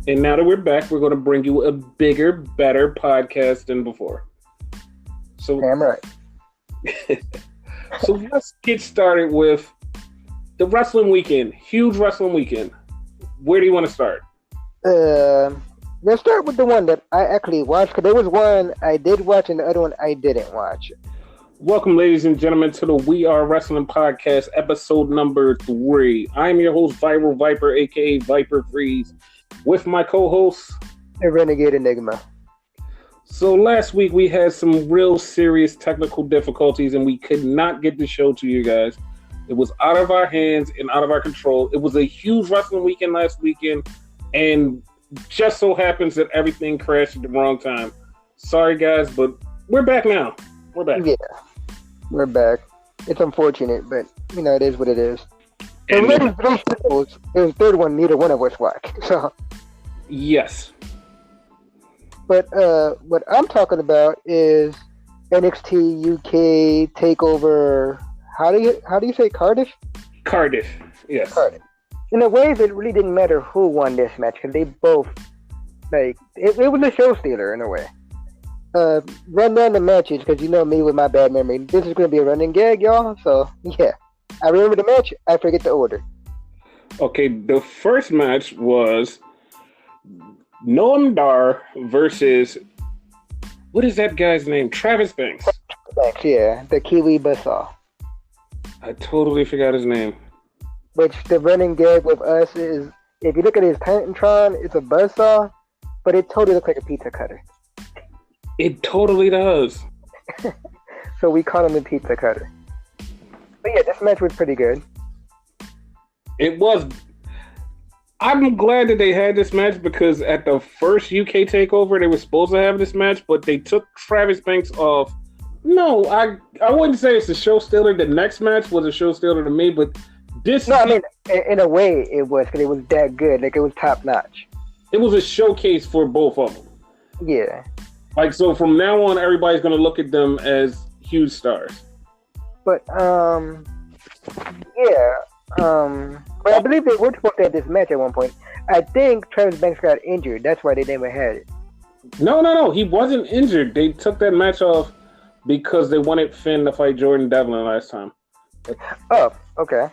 And now that we're back, we're going to bring you a bigger, better podcast than before. So, Damn right. So let's get started with the wrestling weekend. Huge wrestling weekend. Where do you want to start? Let's start with the one that I actually watched, because there was one I did watch and the other one I didn't watch. Welcome, ladies and gentlemen, to the We Are Wrestling Podcast, episode number 3. I'm your host, Viral Viper, a.k.a. Viper Freeze, with my co-host, The Renegade Enigma. So last week we had some real serious technical difficulties and we could not get the show to you guys. It was out of our hands and out of our control. It was a huge wrestling weekend last weekend, and just so happens that everything crashed at the wrong time. Sorry guys, but we're back now. We're back. Yeah, we're back. It's unfortunate, but it is what it is. And there's a third one neither one of us watched. So yes. But what I'm talking about is NXT UK TakeOver. How do you say Cardiff? Cardiff, yes. Cardiff. In a way, it really didn't matter who won this match, because they both, it was a show stealer in a way. Run down the matches, because you know me with my bad memory. This is going to be a running gag, y'all. So yeah, I remember the match. I forget the order. Okay, the first match was Noam Dar versus, what is that guy's name? Travis Banks. Banks, yeah, the Kiwi Buzzsaw. I totally forgot his name. Which the running gag with us is, if you look at his Titantron, it's a buzzsaw, but it totally looks like a pizza cutter. It totally does. So we call him the pizza cutter. But yeah, this match was pretty good. It was. I'm glad that they had this match, because at the first UK takeover, they were supposed to have this match, but they took Travis Banks off. No, I wouldn't say it's a show stealer. The next match was a show stealer to me, but this... No, I mean, in a way it was, because it was that good. Like, it was top notch. It was a showcase for both of them. Yeah. Like, so from now on, everybody's going to look at them as huge stars. But, yeah. But I believe they were supposed to have this match at one point. I think Travis Banks got injured. That's why they never had it. No. He wasn't injured. They took that match off because they wanted Finn to fight Jordan Devlin last time. Oh, okay.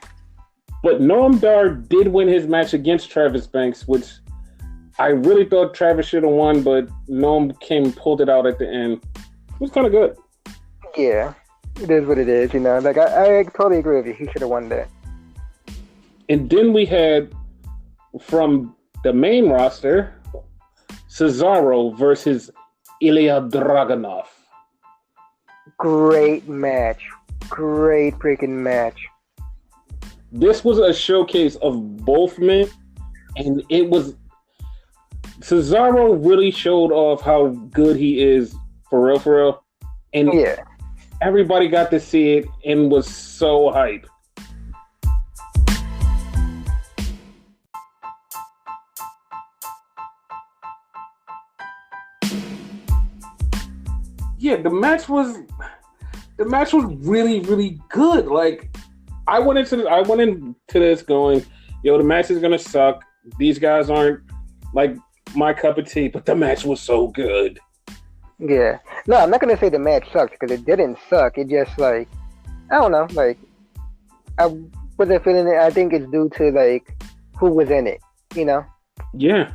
But Noam Dar did win his match against Travis Banks, which I really thought Travis should have won, but Noam came and pulled it out at the end. It was kind of good. Yeah, it is what it is, Like, I totally agree with you. He should have won that. And then we had, from the main roster, Cesaro versus Ilya Dragunov. Great match. Great freaking match. This was a showcase of both men, and it was... Cesaro really showed off how good he is, for real. And yeah, everybody got to see it and was so hyped. Yeah, the match was really, really good. Like, I went into this going, the match is gonna suck. These guys aren't like my cup of tea, but the match was so good. Yeah. No, I'm not gonna say the match sucked, because it didn't suck. It just, like, I don't know, like, I wasn't feeling it. I think it's due to, like, who was in it, Yeah.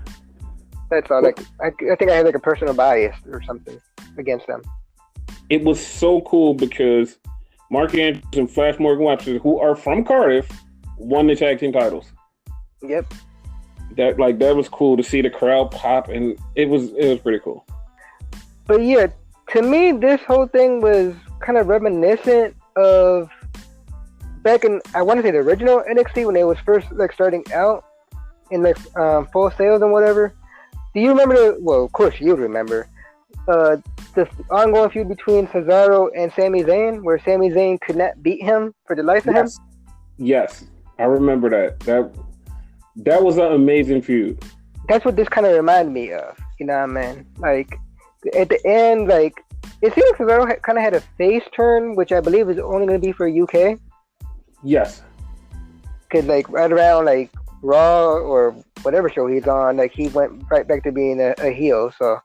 That's all. Like, I think I had, like, a personal bias or something against them. It was so cool because Mark Andrews and Flash Morgan Webster, who are from Cardiff, won the tag team titles. Yep. That was cool to see the crowd pop, and it was pretty cool. But yeah, to me, this whole thing was kind of reminiscent of back in, I want to say, the original NXT, when they was first, like, starting out in, like, Full Sales and whatever. Do you remember well, of course you remember, the ongoing feud between Cesaro and Sami Zayn, where Sami Zayn could not beat him for the life of him? Yes, I remember that. That was an amazing feud. That's what this kind of reminded me of. You know what I mean? Like, at the end, like, it seems like Cesaro kind of had a face turn, which I believe is only going to be for UK. Yes. Because, like, right around, like, Raw or whatever show he's on, like he went right back to being a heel. So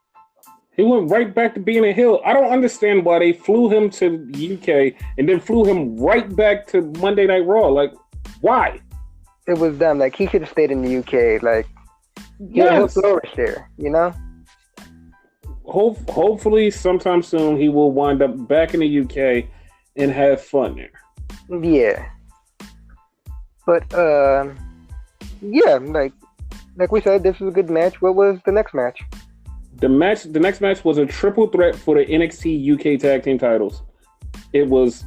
he went right back to being a heel. I don't understand why they flew him to UK and then flew him right back to Monday Night Raw. Like, why? It was dumb. Like, he should have stayed in the UK. Like, he'll flourish there, you know? Hopefully, sometime soon, he will wind up back in the UK and have fun there. Yeah. But, yeah, like we said, this was a good match. What was the next match? The next match was a triple threat for the NXT UK Tag Team titles. It was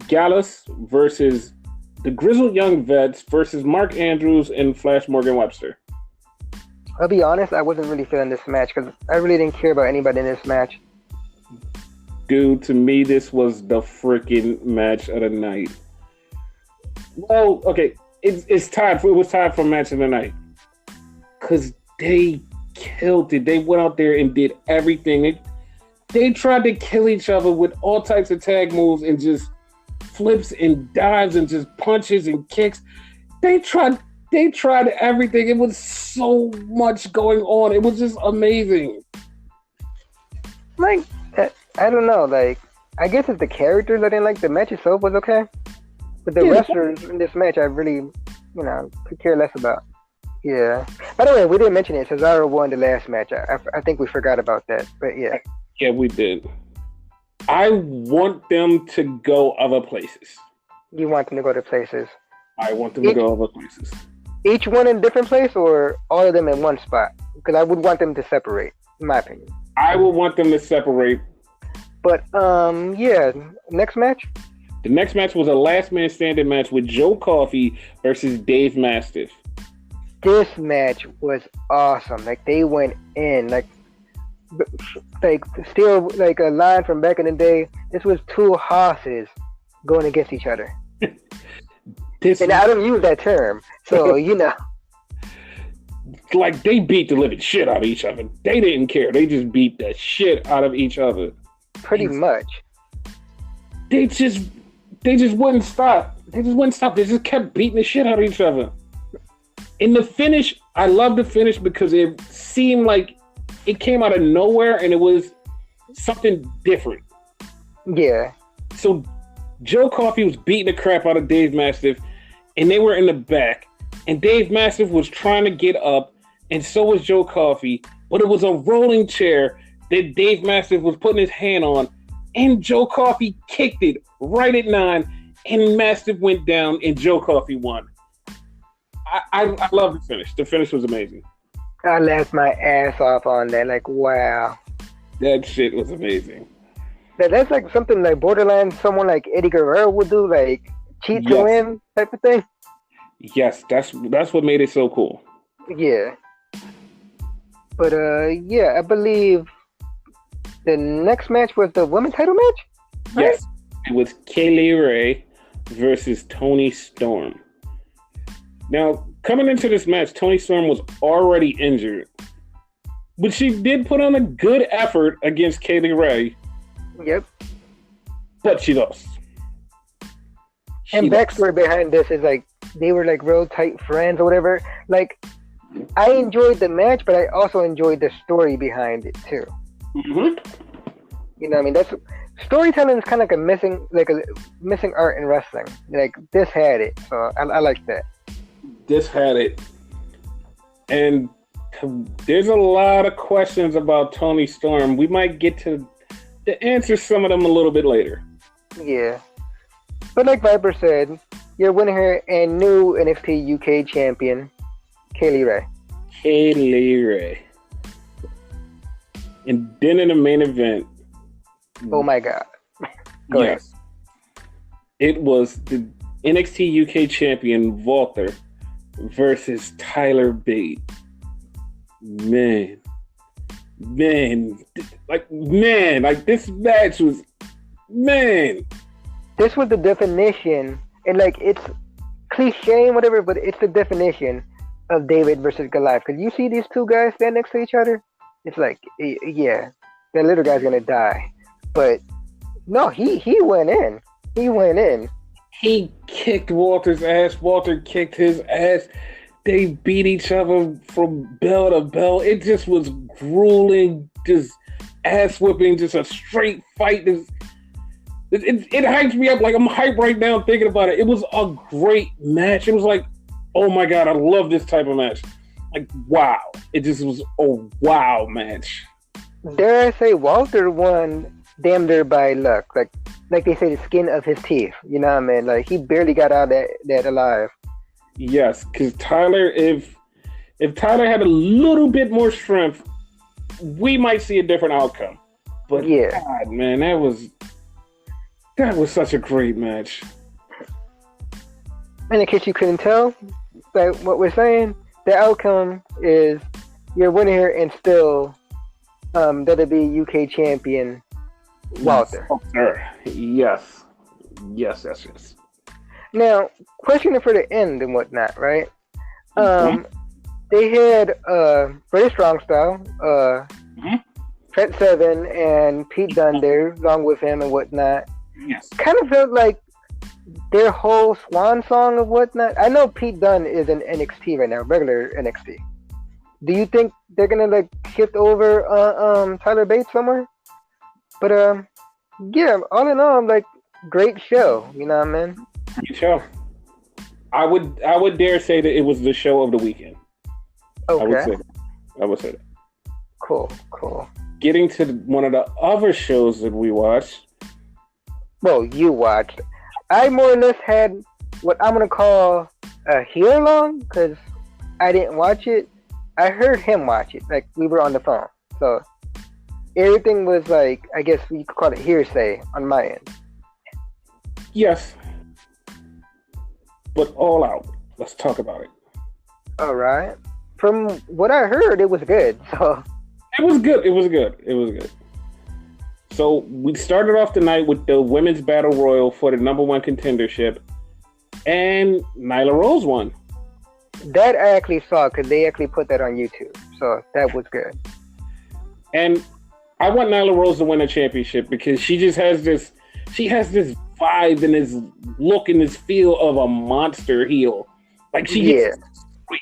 Gallus versus the Grizzled Young Vets versus Mark Andrews and Flash Morgan Webster. I'll be honest, I wasn't really feeling this match because I really didn't care about anybody in this match. Dude, to me, this was the freaking match of the night. Well, okay, it was tied for match of the night because they killed it. They went out there and did everything. They tried to kill each other with all types of tag moves and just flips and dives and just punches and kicks. They tried everything. It was so much going on. It was just amazing. Like, I don't know. Like, I guess it's the characters I didn't like. The match itself was okay, but the wrestlers in this match I really, could care less about. Yeah. By the way, we didn't mention it. Cesaro won the last match. I think we forgot about that. But yeah. Yeah, we did. I want them to go other places. You want them to go to places? I want them to go other places. Each one in a different place or all of them in one spot? Because I would want them to separate, in my opinion. I would want them to separate. But, yeah. Next match? The next match was a last man standing match with Joe Coffey versus Dave Mastiff. This match was awesome. Like, they went in. Like still like a line from back in the day. This was two horses going against each other. And I don't use that term, so like they beat the living shit out of each other. They didn't care. They just beat the shit out of each other. Pretty much. They just wouldn't stop. They just kept beating the shit out of each other. In the finish, I love the finish because it seemed like it came out of nowhere and it was something different. Yeah. So Joe Coffey was beating the crap out of Dave Mastiff and they were in the back and Dave Mastiff was trying to get up and so was Joe Coffey, but it was a rolling chair that Dave Mastiff was putting his hand on and Joe Coffey kicked it right at 9 and Mastiff went down and Joe Coffey won. I love the finish. The finish was amazing. I laughed my ass off on that. Like, wow. That shit was amazing. That's like something like borderline someone like Eddie Guerrero would do, like cheat to win type of thing. Yes, that's what made it so cool. Yeah. But yeah, I believe the next match was the women's title match? Right? Yes. It was Kaylee Ray versus Toni Storm. Now, coming into this match, Toni Storm was already injured. But she did put on a good effort against Kaylee Ray. Yep. But she lost. And backstory behind this is like, they were like real tight friends or whatever. Like, I enjoyed the match, but I also enjoyed the story behind it too. Mm-hmm. You know what I mean? That's storytelling is kind of like a missing art in wrestling. Like, this had it. So I like that. This had it. And there's a lot of questions about Toni Storm. We might get to answer some of them a little bit later. Yeah. But like Viper said, you're winning her and new NXT UK champion, Kaylee Ray. Kaylee Ray. And then in the main event. Oh my God. Go ahead. It was the NXT UK champion, Walter, versus Tyler Bate. Man, like this match was, This was the definition, and like it's cliche and whatever, but it's the definition of David versus Goliath. Because you see these two guys stand next to each other, it's like, yeah, that little guy's gonna die. But no, he went in. He went in. He kicked Walter's ass. Walter kicked his ass. they beat each other from bell to bell. It just was grueling, just ass whipping, just a straight fight. It hypes me up. Like, I'm hyped right now thinking about it. It was a great match. It was like, oh my God, I love this type of match. Like, wow. It just was a wow match. Dare I say Walter won damn near by luck. Like they say, the skin of his teeth. You know what I mean? Like, he barely got out of that alive. Yes, because Tyler, if Tyler had a little bit more strength, we might see a different outcome. But yeah, God, man, that was such a great match. And in case you couldn't tell, like what we're saying, the outcome is your winner here and still WWE UK champion Walter. Yes. Now, question for the end and whatnot, right? They had British Strong Style, Trent Seven and Pete Dunne there, along with him and whatnot. Yes. Kind of felt like their whole swan song of whatnot. I know Pete Dunne is in NXT right now, regular NXT. Do you think they're gonna like shift over Tyler Bates somewhere? But yeah, all in all, like great show. You know what I mean? Great show. I would dare say that it was the show of the weekend. Okay. I would say that. Cool. Getting to one of the other shows that we watched. Well, you watched. I more or less had what I'm gonna call a hear-along because I didn't watch it. I heard him watch it. Like we were on the phone, so everything was like, I guess we could call it hearsay on my end. Yes, but All Out. Let's talk about it. All right. From what I heard, it was good. So it was good. So we started off the night with the women's battle royal for the number one contendership, and Nyla Rose won. That I actually saw because they actually put that on YouTube. So that was good. And I want Nyla Rose to win a championship because she just has this. She has this vibe and this look and this feel of a monster heel. Like she gets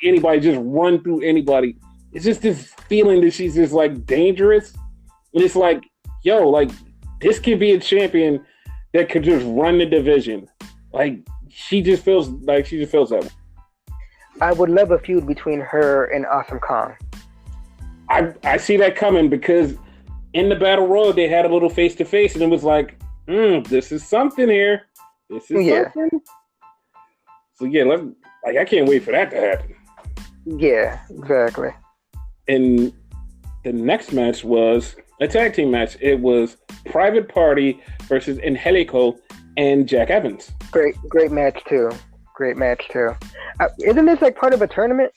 anybody, just run through anybody. It's just this feeling that she's just like dangerous. And it's like, yo, like this could be a champion that could just run the division. Like she just feels that way. I would love a feud between her and Awesome Kong. I see that coming because in the Battle Royal they had a little face to face and it was like, this is something here. This is something. So yeah, I can't wait for that to happen. Yeah, exactly. And the next match was a tag team match. It was Private Party versus Angelico and Jack Evans. Great match too. Isn't this like part of a tournament?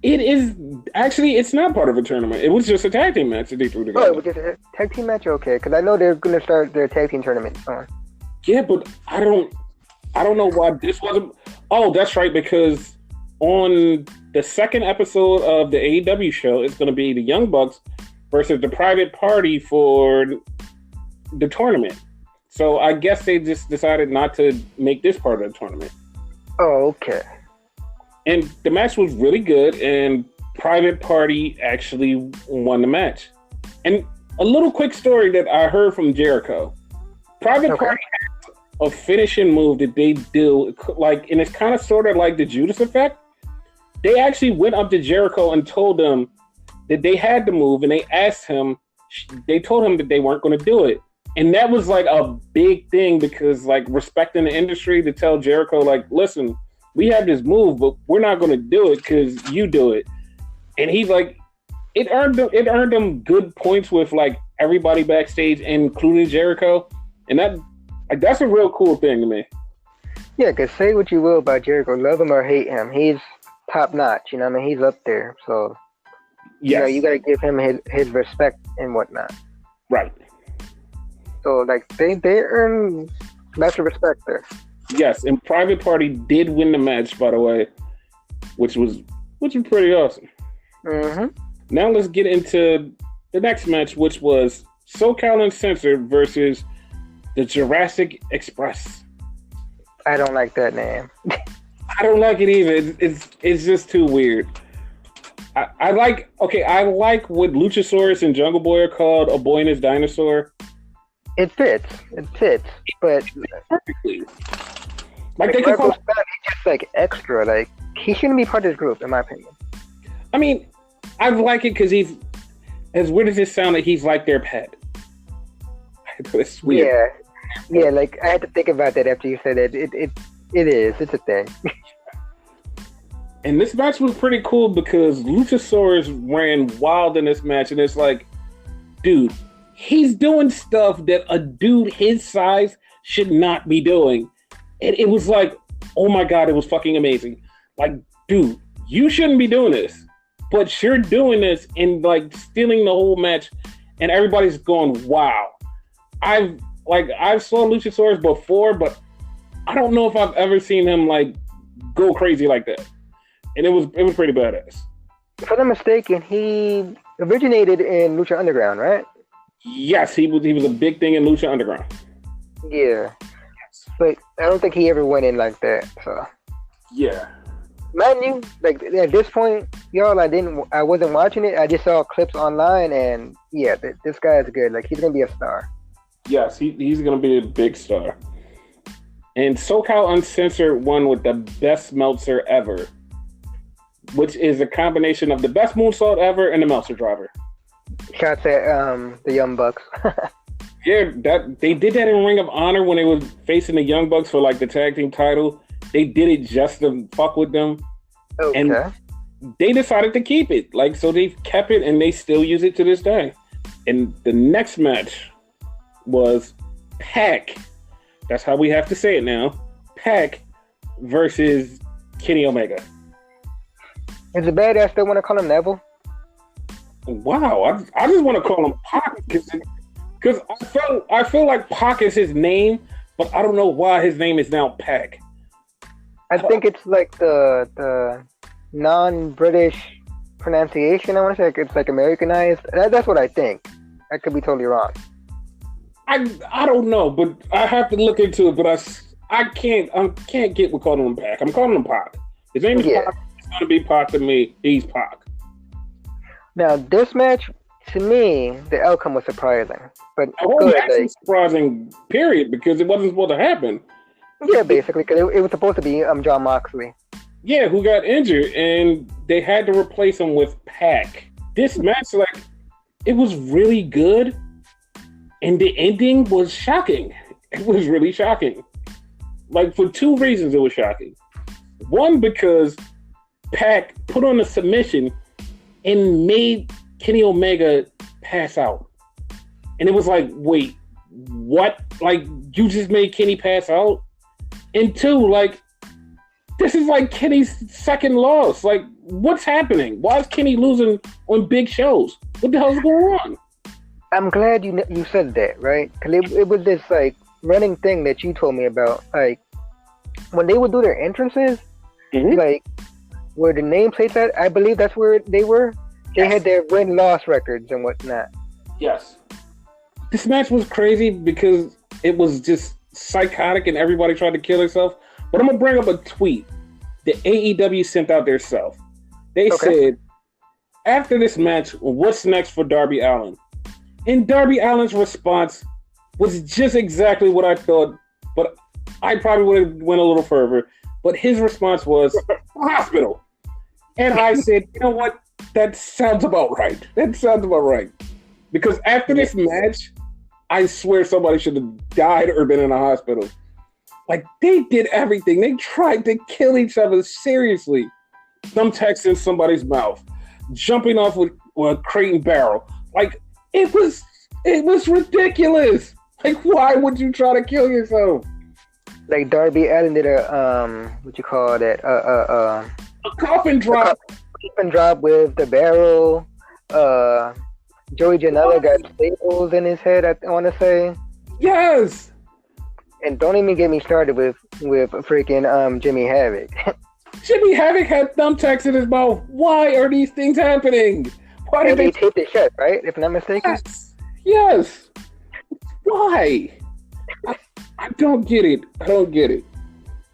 It is. Actually, it's not part of a tournament. It was just a tag team match that they threw together. Oh, it was just a tag team match? Okay, because I know they're going to start their tag team tournament soon. Yeah, but I don't know why this wasn't. Oh, that's right, because on the second episode of the AEW show, it's going to be the Young Bucks versus the Private Party for the tournament. So I guess they just decided not to make this part of the tournament. Oh, okay. And the match was really good, and Private Party actually won the match. And a little quick story that I heard from Jericho. Private Party has a finishing move that they do, like, and it's kind of sort of like the Judas effect. They actually went up to Jericho and told them that they had the move, and they told him that they weren't going to do it. And that was like a big thing because, like, respecting the industry, to tell Jericho, like, listen, we have this move, but we're not going to do it because you do it. And he, like, it earned them good points with, like, everybody backstage, including Jericho. And that's a real cool thing to me. Yeah, because say what you will about Jericho, love him or hate him, he's top notch. You know what I mean? He's up there. So, you got to give him his respect and whatnot. Right. So, like, they earn lots of respect there. Yes, and Private Party did win the match, by the way, which was pretty awesome. Mm-hmm. Now let's get into the next match, which was SoCal Uncensored versus the Jurassic Express. I don't like that name. I don't like it either. It's just too weird. I like what Luchasaurus and Jungle Boy are called, a boy and his dinosaur. It fits, but perfectly. Like they could call he's just like extra. Like he shouldn't be part of this group, in my opinion. I mean, I like it because he's, as weird as it sounded, he's like their pet. It's weird. Yeah. Like I had to think about that after you said it. It's a thing. And this match was pretty cool because Luchasaurus ran wild in this match, and it's like, dude, he's doing stuff that a dude his size should not be doing. And it was like, oh my God, it was fucking amazing. Like, dude, you shouldn't be doing this, but you're doing this and like stealing the whole match, and everybody's going, wow. I've saw Luchasaurus before, but I don't know if I've ever seen him like go crazy like that. And it was pretty badass. If I'm not mistaken, he originated in Lucha Underground, right? Yes, he was a big thing in Lucha Underground. Yeah. But I don't think he ever went in like that. So yeah. Mind you, like at this point, y'all, I wasn't watching it. I just saw clips online, and yeah, this guy is good. Like he's gonna be a star. Yes, he's gonna be a big star. And SoCal Uncensored won with the best Meltzer ever, which is a combination of the best moonsault ever and the Meltzer driver. Shots at the Young Bucks. Yeah, they did that in Ring of Honor when they was facing the Young Bucks for like the tag team title. They did it just to fuck with them. Okay. And they decided to keep it. Like, so they kept it and they still use it to this day. And the next match was Pac. That's how we have to say it now. Pac versus Kenny Omega. Is it badass still want to call him Neville? Wow, I just want to call him Pac because I feel like Pac is his name, but I don't know why his name is now Pac. I think it's like the non-British pronunciation. I want to say it's like Americanized. That's what I think. I could be totally wrong. I don't know, but I have to look into it. But I can't get with calling him Pac. I'm calling him Pac. His name is Pac. It's gonna be Pac to me. He's Pac. Now this match, to me, the outcome was surprising. But surprising, period, because it wasn't supposed to happen. Yeah, basically, because it was supposed to be Jon Moxley. Yeah, who got injured, and they had to replace him with Pac. This match, like, it was really good, and the ending was shocking. It was really shocking. Like, for two reasons it was shocking. One, because Pac put on a submission and made Kenny Omega pass out. And it was like, wait, what? Like, you just made Kenny pass out? And two, like, this is like Kenny's second loss. Like, what's happening? Why is Kenny losing on big shows? What the hell's going on? I'm glad you said that, right? Because it was this, like, running thing that you told me about. Like, when they would do their entrances, like, where the nameplates at, I believe that's where they were. They had their win-loss records and whatnot. Yes. This match was crazy because it was just psychotic and everybody tried to kill herself. But I'm going to bring up a tweet that AEW sent out themselves. They said, after this match, what's next for Darby Allin? And Darby Allin's response was just exactly what I thought, but I probably would have went a little further. But his response was, hospital. And I said, you know what? That sounds about right. Because after this match, I swear somebody should have died or been in a hospital. Like, they did everything. They tried to kill each other seriously. Thumbtacks in somebody's mouth. Jumping off with a crate and barrel. Like, it was ridiculous. Like, why would you try to kill yourself? Like, Darby Allin did a, what you call that? A coffin drop. Coffin drop with the barrel. Joey Janela got staples in his head, I want to say. Yes. And don't even get me started with freaking Jimmy Havoc. Jimmy Havoc had thumbtacks in his mouth. Why are these things happening? Why did they taped it shut, right? If I'm not mistaken. Yes. Why? I don't get it.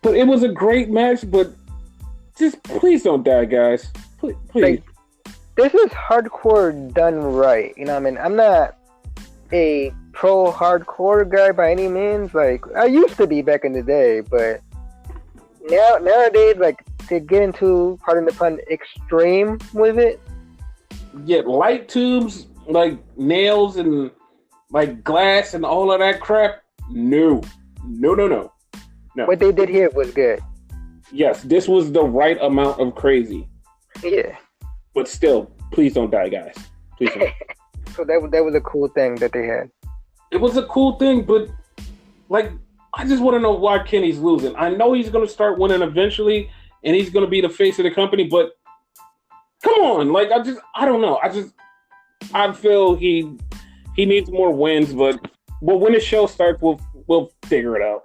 But it was a great match. But just please don't die, guys. Please. Like, this is hardcore done right. You know what I mean? I'm not a pro hardcore guy by any means. Like, I used to be back in the day, but nowadays, like, to get into, pardon the pun, extreme with it. Yeah, light tubes, like nails and like glass and all of that crap. No. What they did here was good. Yes, this was the right amount of crazy. Yeah. But still, please don't die, guys. Please don't. So that was a cool thing that they had. It was a cool thing, but like, I just want to know why Kenny's losing. I know he's going to start winning eventually, and he's going to be the face of the company, but come on. Like, I don't know. I feel he needs more wins, but when the show starts, we'll figure it out.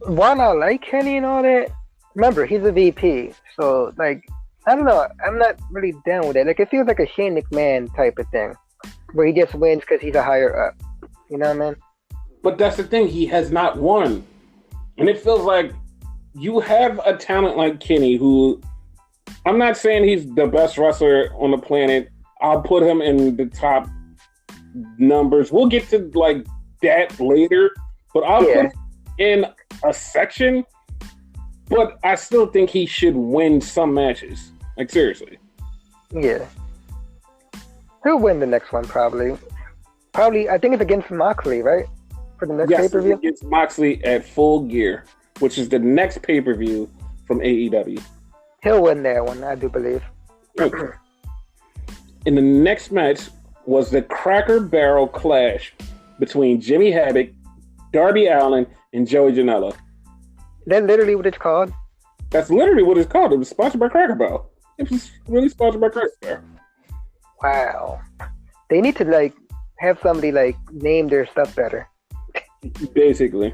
While I like Kenny and all that, remember, he's a VP. So, like, I don't know. I'm not really down with it. Like, it feels like a Shane McMahon type of thing, where he just wins because he's a higher up. You know what I mean? But that's the thing. He has not won. And it feels like you have a talent like Kenny, who, I'm not saying he's the best wrestler on the planet. I'll put him in the top numbers. We'll get to, like, that later. But I'll put him in a section. But I still think he should win some matches. Like, seriously. Yeah. He'll win the next one, probably. I think it's against Moxley, right? For the next pay-per-view? Yes, against Moxley at Full Gear, which is the next pay-per-view from AEW. He'll win that one, I do believe. Okay. In the next match was the Cracker Barrel Clash between Jimmy Havoc, Darby Allin, and Joey Janela. Is that literally what it's called? That's literally what it's called. It was sponsored by Cracker Barrel. It was really sponsored by Cracker Barrel. Wow. They need to, like, have somebody, like, name their stuff better. Basically.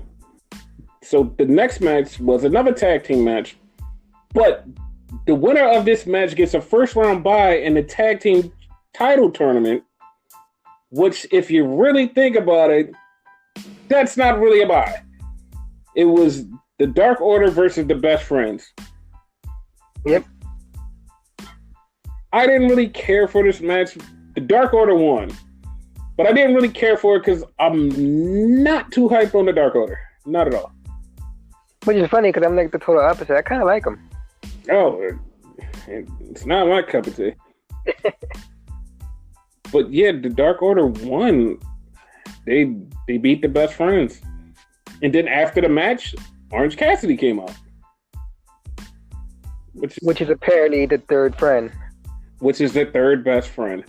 So the next match was another tag team match, but the winner of this match gets a first round bye in the tag team title tournament, which, if you really think about it, that's not really a bye. It was the Dark Order versus the Best Friends. Yep. I didn't really care for this match. The Dark Order won, but I didn't really care for it because I'm not too hyped on the Dark Order. Not at all. Which is funny because I'm like the total opposite. I kind of like them. Oh, it's not my cup of tea. But yeah, the Dark Order won. They beat the Best Friends. And then after the match, Orange Cassidy came out. Which is apparently the third friend. Which is the third best friend.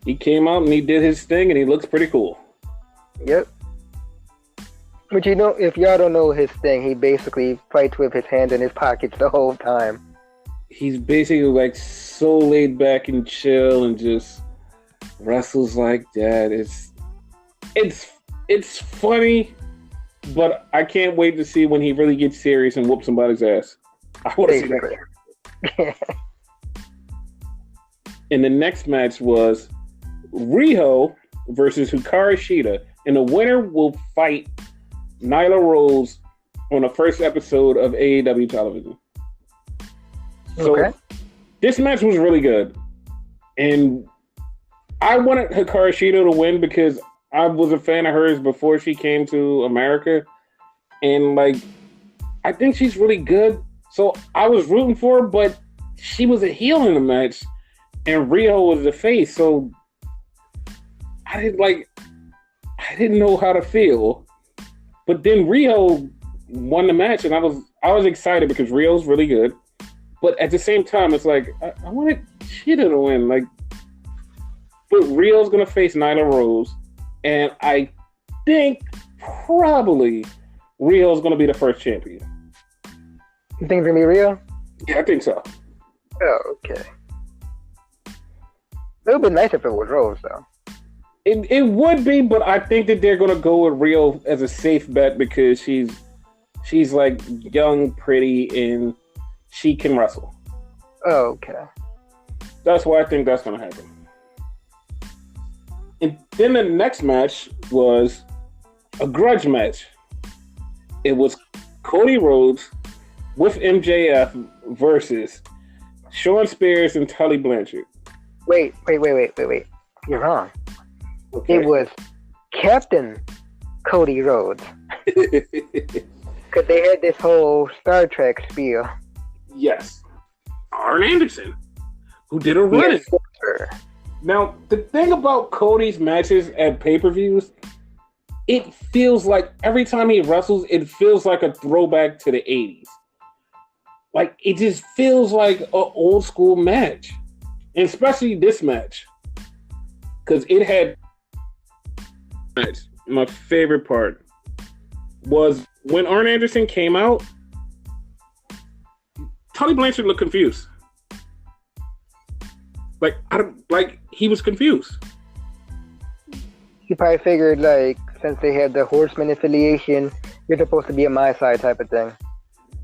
He came out and he did his thing and he looks pretty cool. Yep. But you know, if y'all don't know his thing, he basically fights with his hands in his pockets the whole time. He's basically like so laid back and chill and just wrestles like that. It's funny, but I can't wait to see when he really gets serious and whoop somebody's ass. I want to see that. And the next match was Riho versus Hikaru Shida, and the winner will fight Nyla Rose on the first episode of AEW television. So this match was really good, and I wanted Hikaru Shida to win because I was a fan of hers before she came to America, and like I think she's really good. So I was rooting for her, but she was a heel in the match, and Riho was the face. So I didn't know how to feel. But then Riho won the match, and I was excited because Rio's really good. But at the same time, it's like I wanted Shida to win. Like, but Rio's gonna face Nyla Rose, and I think probably Rio's gonna be the first champion. You think it's gonna be Rio? Yeah, I think so. Oh, okay. It would be nice if it was Rose, though. It would be, but I think that they're gonna go with Rio as a safe bet because she's like young, pretty, and she can wrestle. Oh, okay. That's why I think that's gonna happen. And then the next match was a grudge match. It was Cody Rhodes with MJF versus Sean Spears and Tully Blanchard. Wait. You're wrong. Okay. It was Captain Cody Rhodes. Because they had this whole Star Trek spiel. Yes. Arn Anderson, who did a run. Yes, sir. Now, the thing about Cody's matches at pay-per-views, it feels like every time he wrestles, it feels like a throwback to the 80s. Like, it just feels like an old school match. And especially this match. Because it had... My favorite part was when Arn Anderson came out, Tully Blanchard looked confused. Like he was confused. He probably figured, like, since they had the Horseman affiliation, you're supposed to be on my side type of thing.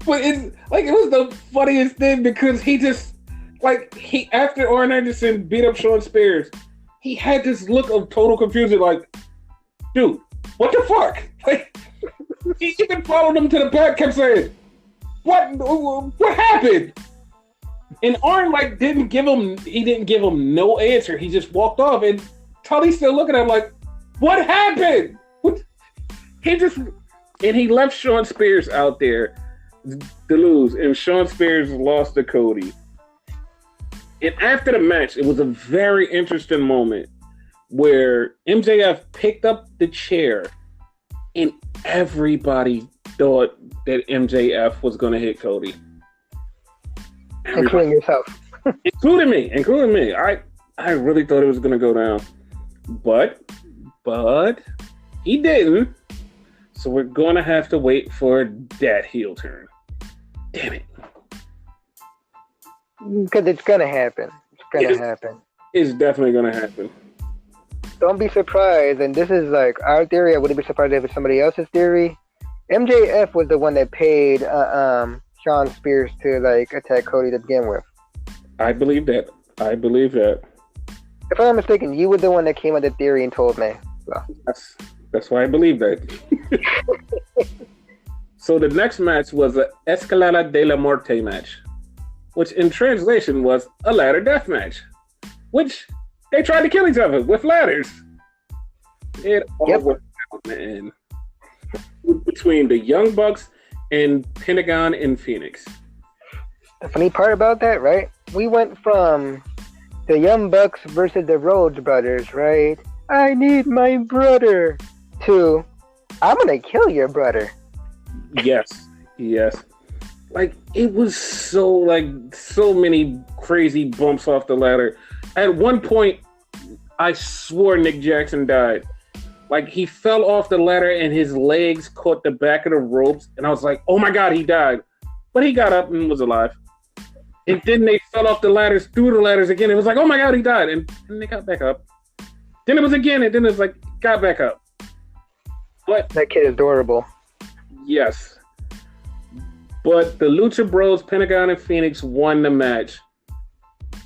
But it was the funniest thing because he just, after Arn Anderson beat up Sean Spears, he had this look of total confusion, like, dude, what the fuck? Like, he even followed him to the back, kept saying, what happened? And Arn didn't give him no answer. He just walked off, and Tully's still looking at him like, what happened? He left Sean Spears out there to lose, and Sean Spears lost to Cody. And after the match, it was a very interesting moment where MJF picked up the chair, and everybody thought that MJF was going to hit Cody. Including yourself. Including me. I really thought it was going to go down. But he didn't. So we're going to have to wait for that heel turn. Damn it. Because it's going to happen. It's definitely going to happen. Don't be surprised. And this is our theory. I wouldn't be surprised if it's somebody else's theory. MJF was the one that paid Sean Spears to attack Cody to begin with. I believe that. If I'm not mistaken, you were the one that came with the theory and told me. So. That's why I believe that. So the next match was a Escalada de la Muerte match, which in translation was a ladder death match, which they tried to kill each other with ladders. It all went out, man. Between the Young Bucks and Pentagon and Phoenix. The funny part about that, right? We went from the Young Bucks versus the Rhodes brothers, right? I need my brother. To, I'm gonna kill your brother. Yes. It was so many crazy bumps off the ladder. At one point, I swore Nick Jackson died. He fell off the ladder and his legs caught the back of the ropes. And I was like, oh my God, he died. But he got up and was alive. And then they fell off the ladders, through the ladders again. It was like, oh my God, he died. And they got back up. Then it was again, and then it was got back up. But that kid is adorable. Yes. But the Lucha Bros, Pentagon and Phoenix won the match.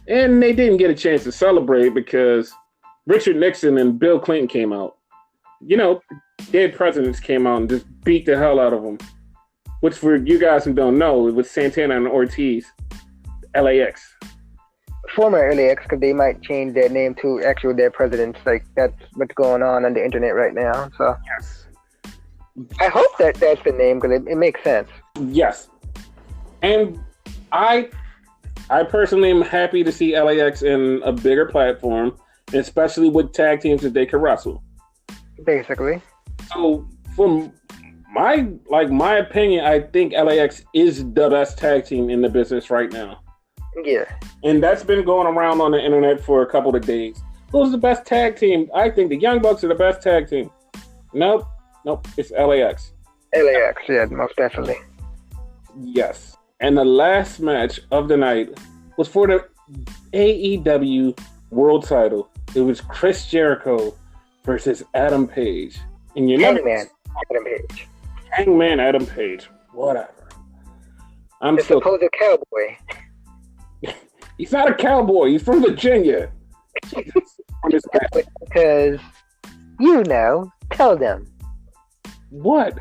And they didn't get a chance to celebrate because Richard Nixon and Bill Clinton came out. Dead presidents came out and just beat the hell out of them. Which, for you guys who don't know, it was Santana and Ortiz, LAX. Former LAX, because they might change their name to actual dead presidents. That's what's going on the internet right now. So yes. I hope that's the name because it makes sense. Yes. And I personally am happy to see LAX in a bigger platform, especially with tag teams that they can wrestle. Basically. So, from my opinion, I think LAX is the best tag team in the business right now. Yeah. And that's been going around on the internet for a couple of days. Who's the best tag team? I think the Young Bucks are the best tag team. Nope, it's LAX. LAX, yeah, most definitely. Yes. And the last match of the night was for the AEW World Title. It was Chris Jericho versus Adam Page. And Hangman Adam Page. Hangman Adam Page. Whatever. I'm still supposed cowboy. He's not a cowboy. He's from Virginia. Because tell them. What?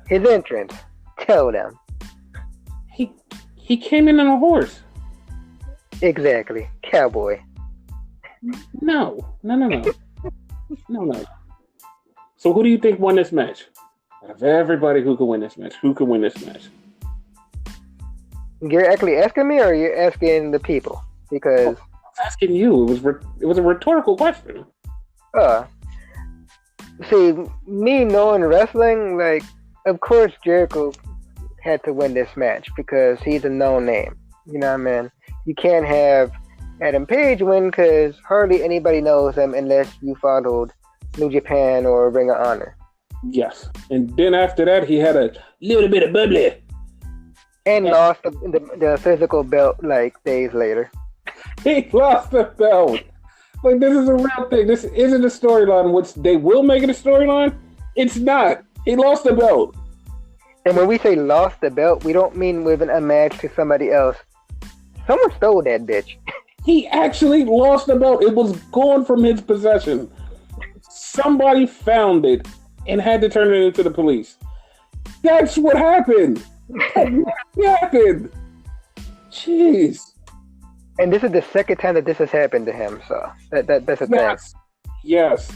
His entrance. Tell them. He came in on a horse. Exactly. Cowboy. No. No. So who do you think won this match? Out of everybody who could win this match, who could win this match? You're actually asking me, or you're asking the people? Because I'm asking you. It was a rhetorical question. See, me knowing wrestling, like, of course Jericho had to win this match because he's a known name. You know what I mean? You can't have Adam Page win because hardly anybody knows him unless you followed New Japan or Ring of Honor. Yes. And then after that, he had a little bit of bubbly. And lost the physical belt like days later. He lost the belt. Like, this is a real thing. This isn't a storyline, which they will make it a storyline. It's not. He lost the belt. And when we say lost the belt, we don't mean within a match to somebody else. Someone stole that bitch. He actually lost the belt. It was gone from his possession. Somebody found it and had to turn it into the police. That's what happened. What happened? Jeez. And this is the second time that this has happened to him, so that's a thing. Yes.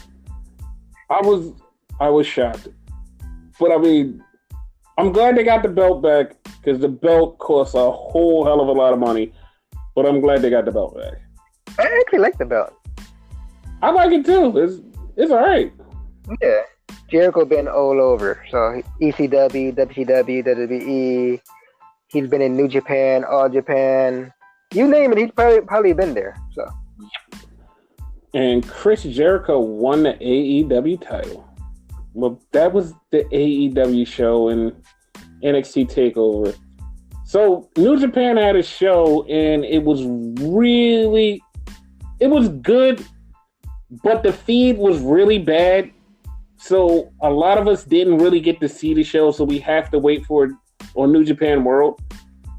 I was shocked. But I mean, I'm glad they got the belt back because the belt costs a whole hell of a lot of money. But I'm glad they got the belt back. I actually like the belt. I like it too. It's all right. Yeah. Jericho been all over. So ECW, WCW, WWE. He's been in New Japan, All Japan. You name it, he's probably been there. So. And Chris Jericho won the AEW title. Well, that was the AEW show in NXT TakeOver. So New Japan had a show, and it was good, but the feed was really bad. So a lot of us didn't really get to see the show, so we have to wait for it on New Japan World.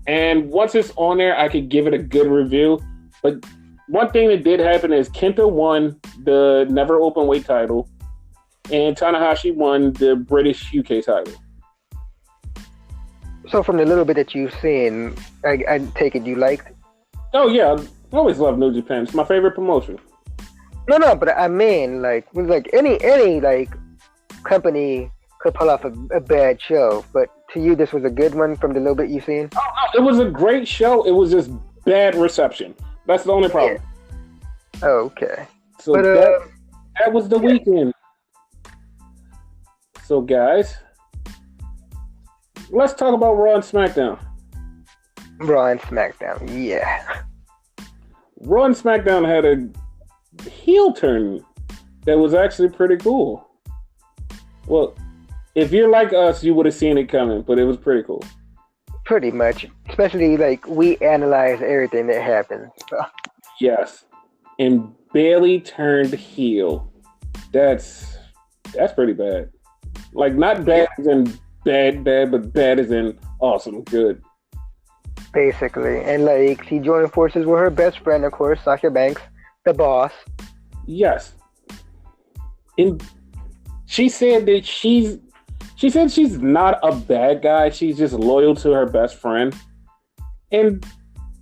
And once it's on there, I could give it a good review. But one thing that did happen is Kenta won the Never Openweight title, and Tanahashi won the British UK title. So from the little bit that you've seen, I take it you liked? Oh yeah, I always love New Japan. It's my favorite promotion. No, but I mean, like any like company could pull off a bad show, but to you, this was a good one from the little bit you've seen? Oh, no, it was a great show. It was just bad reception. That's the only problem. Yeah. Okay. So but, that was the weekend. So, guys, let's talk about Raw and SmackDown. Raw and SmackDown, yeah. Raw and SmackDown had a heel turn that was actually pretty cool. Well, if you're like us, you would have seen it coming, but it was pretty cool. Pretty much. Especially, like, we analyze everything that happened. So. Yes. And Bayley turned heel. That's pretty bad. Like, not bad as in bad, but bad as in awesome, good. Basically. And, like, she joined forces with her best friend, of course, Sasha Banks, the boss. Yes. And she said that she's not a bad guy. She's just loyal to her best friend. And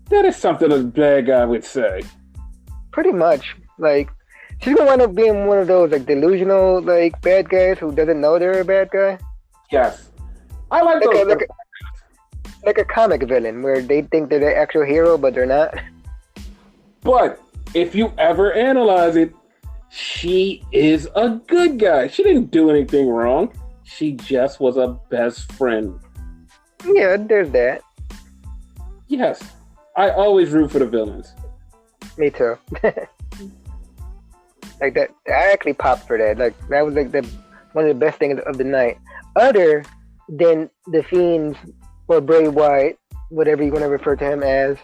that is something a bad guy would say. Pretty much. Like, she's gonna wind up being one of those, like, delusional, like, bad guys who doesn't know they're a bad guy. Yes. I like those. Like a comic villain where they think they're the actual hero, but they're not. But if you ever analyze it, she is a good guy. She didn't do anything wrong. She just was a best friend. Yeah, there's that. Yes. I always root for the villains. Me too. Like that, I actually popped for that. Like that was like one of the best things of the night. Other than the Fiend's or Bray Wyatt, whatever you want to refer to him as,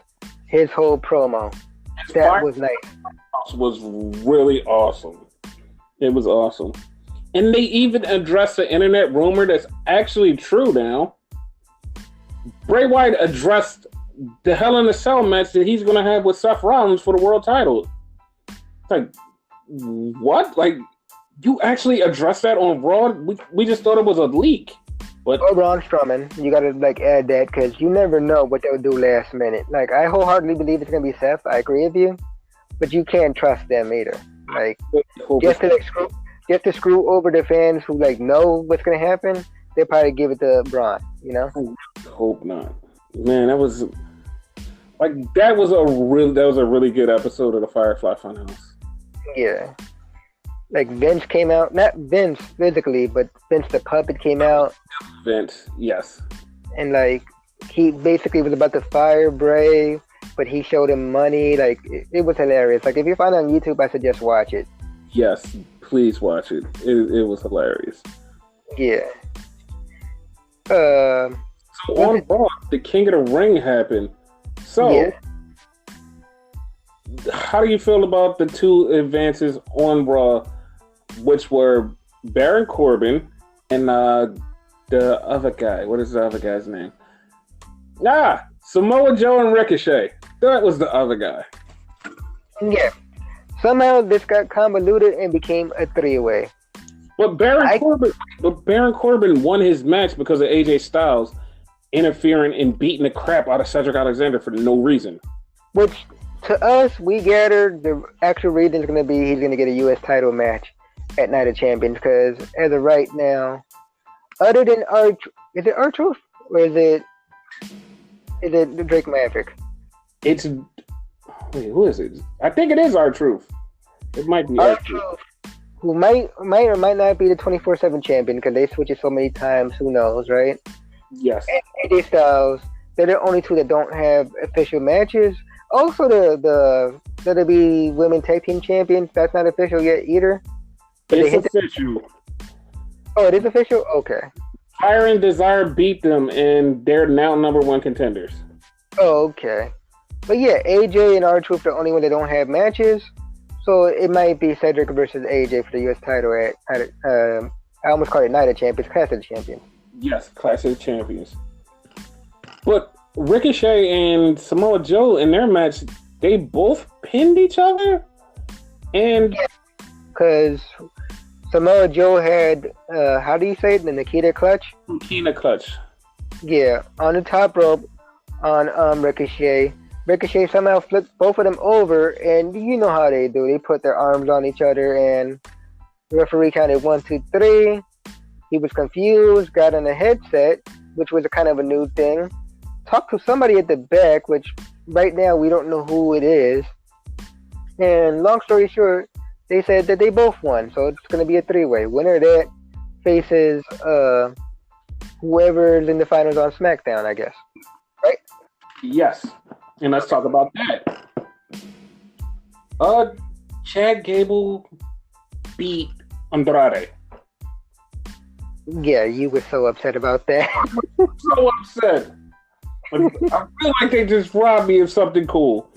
his whole promo. That was nice. Was really awesome. It was awesome. And they even addressed the internet rumor that's actually true now. Bray Wyatt addressed the Hell in a Cell match that he's going to have with Seth Rollins for the world title. It's like, what? Like, you actually addressed that on Raw? We just thought it was a leak. But or Braun Strowman. You gotta like add that because you never know what they'll do last minute. Like I wholeheartedly believe it's gonna be Seth. I agree with you, but you can't trust them either. Like just to screw over the fans who like know what's gonna happen, they'll probably give it to Braun. You know? I hope not. Man, that was a really good episode of the Firefly Funhouse. Yeah. Like Vince came out, not Vince physically, but Vince the puppet came out. Vince, yes. And like he basically was about to fire Bray, but he showed him money. Like it was hilarious. Like if you find it on YouTube, I suggest watch it. Yes, please watch it. It was hilarious. Yeah. So on Raw, the King of the Ring happened. So, yeah. How do you feel about the two advances on Raw, which were Baron Corbin and the other guy? What is the other guy's name? Samoa Joe and Ricochet. That was the other guy. Yeah. Somehow this got convoluted and became a three-way. But Baron Corbin won his match because of AJ Styles interfering and beating the crap out of Cedric Alexander for no reason. Which, to us, we gathered the actual reason is going to be he's going to get a U.S. title match at Night of Champions. Because as of right now, other than is it R-Truth or is it Drake Maverick? Who is it? I think it is R-Truth. It might be R-Truth. Who might or might not be the 24/7 champion because they switch it so many times. Who knows, right? Yes. And AJ Styles, they're the only two that don't have official matches. Also, the WWE Women Tag Team Champions, that's not official yet either. It's official. Oh, it is official? Okay. Fire and Desire beat them, and they're now number one contenders. Oh, okay. But yeah, AJ and R-Truth are the only one that don't have matches. So it might be Cedric versus AJ for the U.S. title at I almost called it Night of Champions, Clash of the Champions. Yes, Clash of the Champions. But Ricochet and Samoa Joe in their match, they both pinned each other? And because Samoa Joe had, how do you say it? The Nikita Clutch? Nikita Clutch. Yeah, on the top rope on Ricochet. Ricochet somehow flipped both of them over, and you know how they do. They put their arms on each other, and the referee counted 1, 2, 3. He was confused, got on a headset, which was a kind of a new thing. Talked to somebody at the back, which right now we don't know who it is. And long story short, they said that they both won, so it's going to be a three-way. Winner of that faces whoever's in the finals on SmackDown, I guess. Right? Yes. And let's talk about that. Chad Gable beat Andrade. Yeah, you were so upset about that. So upset. I feel like they just robbed me of something cool.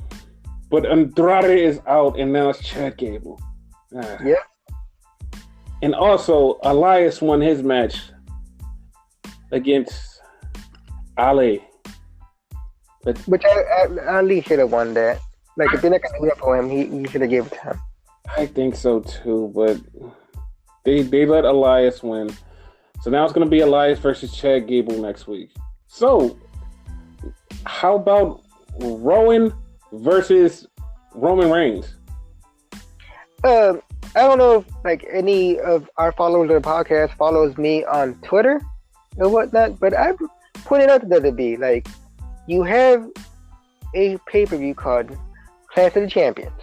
But Andrade is out, and now it's Chad Gable. Yeah. And also, Elias won his match against Ali. Which Ali should have won that. Like, if they're not going to do that for him, he should have given it to him. I think so too, but they let Elias win. So now it's going to be Elias versus Chad Gable next week. So, how about Rowan versus Roman Reigns? I don't know if like any of our followers of the podcast follows me on Twitter or whatnot, but I pointed out to WWE, like, you have a pay-per-view called Clash of the Champions,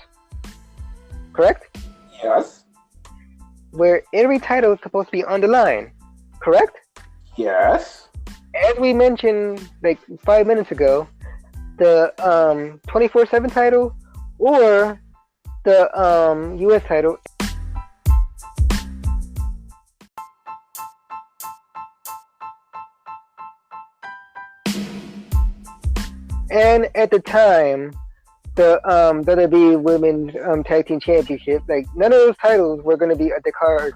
correct? Yes. Where every title is supposed to be on the line, correct? Yes. As we mentioned like 5 minutes ago, the 24/7 title or the U.S. title. And at the time, the WWE Women's Tag Team Championship, like none of those titles were going to be at the card.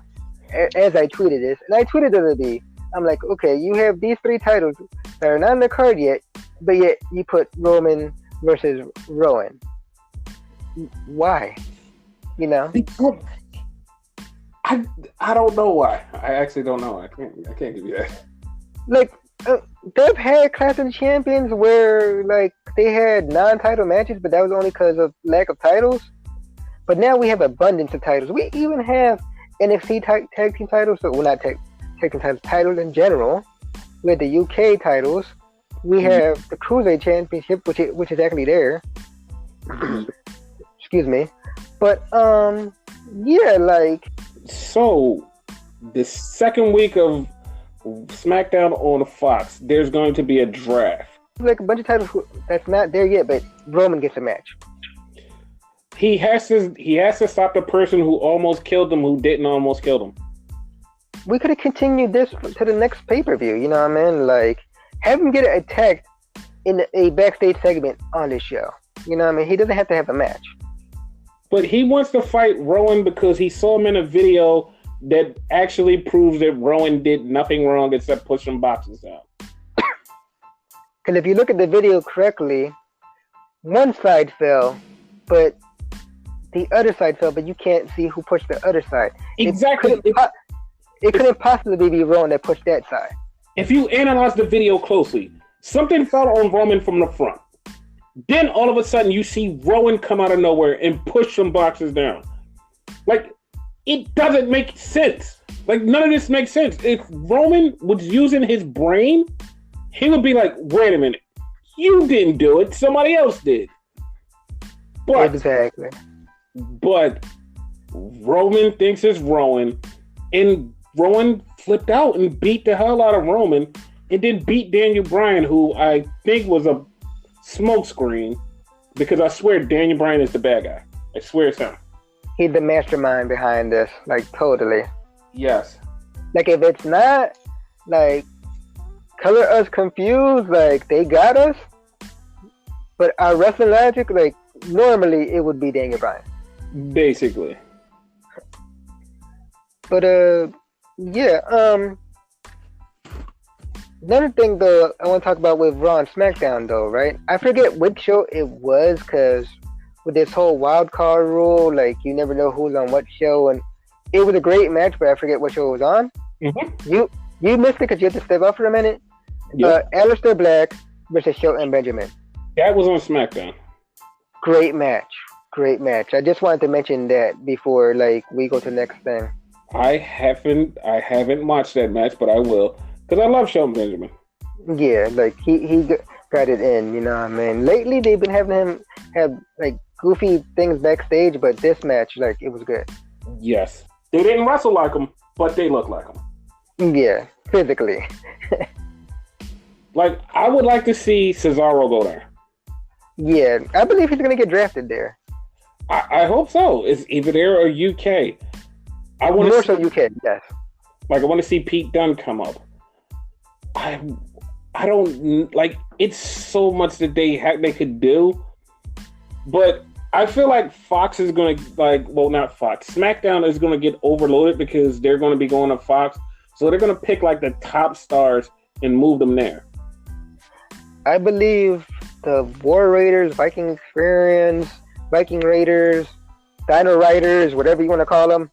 As I tweeted this, and I tweeted WWE, I'm like, okay, you have these three titles that are not on the card yet, but yet you put Roman versus Rowan. Why? You know? I don't know why. I actually don't know. I can't give you that. Like, they've had Clash of Champions where like they had non-title matches, but that was only because of lack of titles. But now we have abundance of titles. We even have NXT tag team titles, so well, not tag team titles in general. We have the UK titles. We have the Cruiserweight Championship, which is actually there. Excuse me. But yeah, like, so the second week of SmackDown on Fox, there's going to be a draft. Like a bunch of titles that's not there yet, but Roman gets a match. He has to stop the person who almost killed him, who didn't almost kill him. We could have continued this to the next pay-per-view, you know what I mean? Like, have him get attacked in a backstage segment on this show. You know what I mean? He doesn't have to have a match. But he wants to fight Rowan because he saw him in a video that actually proves that Rowan did nothing wrong except push some boxes out. Because if you look at the video correctly, one side fell, but the other side fell, but you can't see who pushed the other side. Exactly. It couldn't possibly be Rowan that pushed that side. If you analyze the video closely, something fell on Roman from the front. Then all of a sudden you see Rowan come out of nowhere and push some boxes down. Like, it doesn't make sense. Like, none of this makes sense. If Roman was using his brain, he would be like, wait a minute, you didn't do it, somebody else did. Exactly. But Roman thinks it's Rowan, and Rowan flipped out and beat the hell out of Roman, and then beat Daniel Bryan, who I think was a smokescreen, because I swear Daniel Bryan is the bad guy. I swear it's him. He's the mastermind behind this, like, totally. Yes. Like, if it's not, like, color us confused, like, they got us, but our wrestling logic, like, normally it would be Daniel Bryan. Basically. But, yeah, another thing, though, I want to talk about with Raw and SmackDown, though, right? I forget which show it was, because with this whole wild card rule, like, you never know who's on what show, and it was a great match, but I forget what show it was on. Mm-hmm. You missed it because you had to step off for a minute. Yep. Aleister Black versus Shelton Benjamin. That was on SmackDown. Great match. I just wanted to mention that before, like, we go to the next thing. I haven't watched that match, but I will, because I love Shelton Benjamin. Yeah, like, he got it in, you know what I mean? Lately, they've been having him have, like, goofy things backstage, but this match, like, it was good. Yes. They didn't wrestle like him, but they look like him. Yeah, physically. Like, I would like to see Cesaro go there. Yeah, I believe he's going to get drafted there. I hope so. It's either there or UK. More so UK, yes. Like, I want to see Pete Dunne come up. I don't, like, it's so much that they could do, but I feel like Fox is going to, like, well, not Fox, SmackDown is going to get overloaded because they're going to be going to Fox, so they're going to pick, like, the top stars and move them there. I believe the War Raiders, Viking Experience, Viking Raiders, Dino Riders, whatever you want to call them,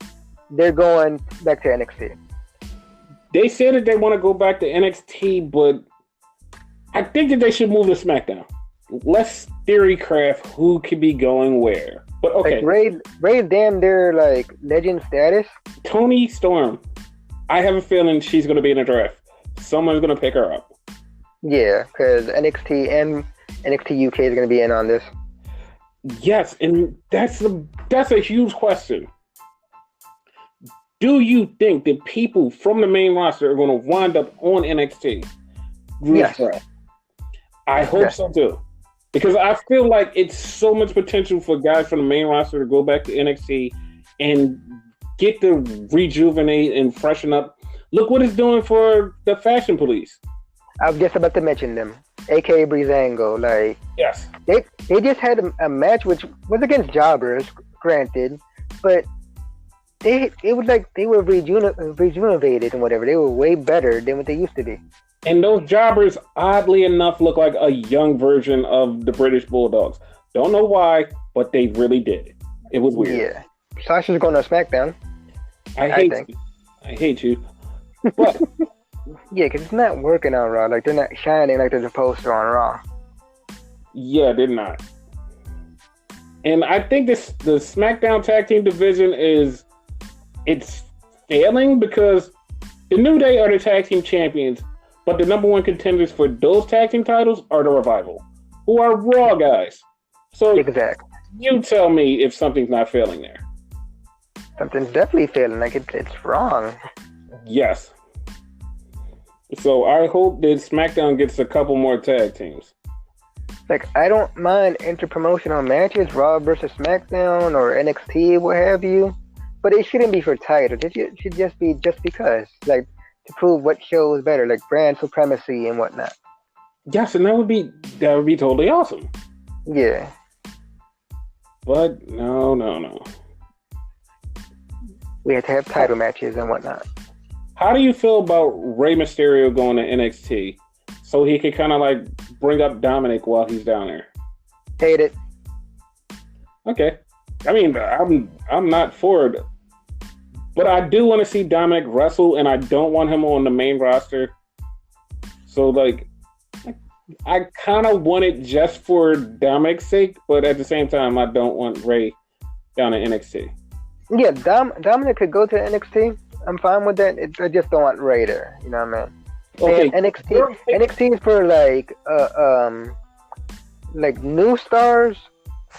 they're going back to NXT. They said that they want to go back to NXT, but I think that they should move to SmackDown. Let's theory craft who could be going where. But okay. Like Ray damn near like legend status. Toni Storm. I have a feeling she's going to be in the draft. Someone's going to pick her up. Yeah, because NXT and NXT UK is going to be in on this. Yes, and that's a huge question. Do you think that people from the main roster are going to wind up on NXT? Yes. I hope so too. Because I feel like it's so much potential for guys from the main roster to go back to NXT and get to rejuvenate and freshen up. Look what it's doing for the Fashion Police. I was just about to mention them, aka Breezango. Like, yes, they just had a match which was against jobbers, granted, but it was like they were rejuvenated and whatever. They were way better than what they used to be. And those jobbers, oddly enough, look like a young version of the British Bulldogs. Don't know why, but they really did. It was weird. Yeah, Sasha's going to SmackDown. I hate you. But Yeah, because it's not working on Raw. Like, they're not shining like they're supposed to on Raw. Yeah, they're not. And I think the SmackDown tag team division it's failing because the New Day are the tag team champions, but the number one contenders for those tag team titles are the Revival, who are Raw guys. So Exactly. you tell me if something's not failing there. Something's definitely failing. Like, it's wrong. Yes. So I hope that SmackDown gets a couple more tag teams. Like, I don't mind interpromotional matches, Raw versus SmackDown or NXT, what have you, but it shouldn't be for titles. It should just be just because, like, to prove what show is better, like brand supremacy and whatnot. Yes, and that would be totally awesome. Yeah. But no. We had to have title matches and whatnot. How do you feel about Rey Mysterio going to NXT so he could kind of like bring up Dominic while he's down there? Hate it. Okay. I mean, I'm not for it, but I do want to see Dominic wrestle, and I don't want him on the main roster. So like, I kind of want it just for Dominic's sake, but at the same time, I don't want Rey down at NXT. Yeah, Dominic could go to NXT. I'm fine with that. I just don't want Rey there. You know what I mean? Okay. And NXT is for like new stars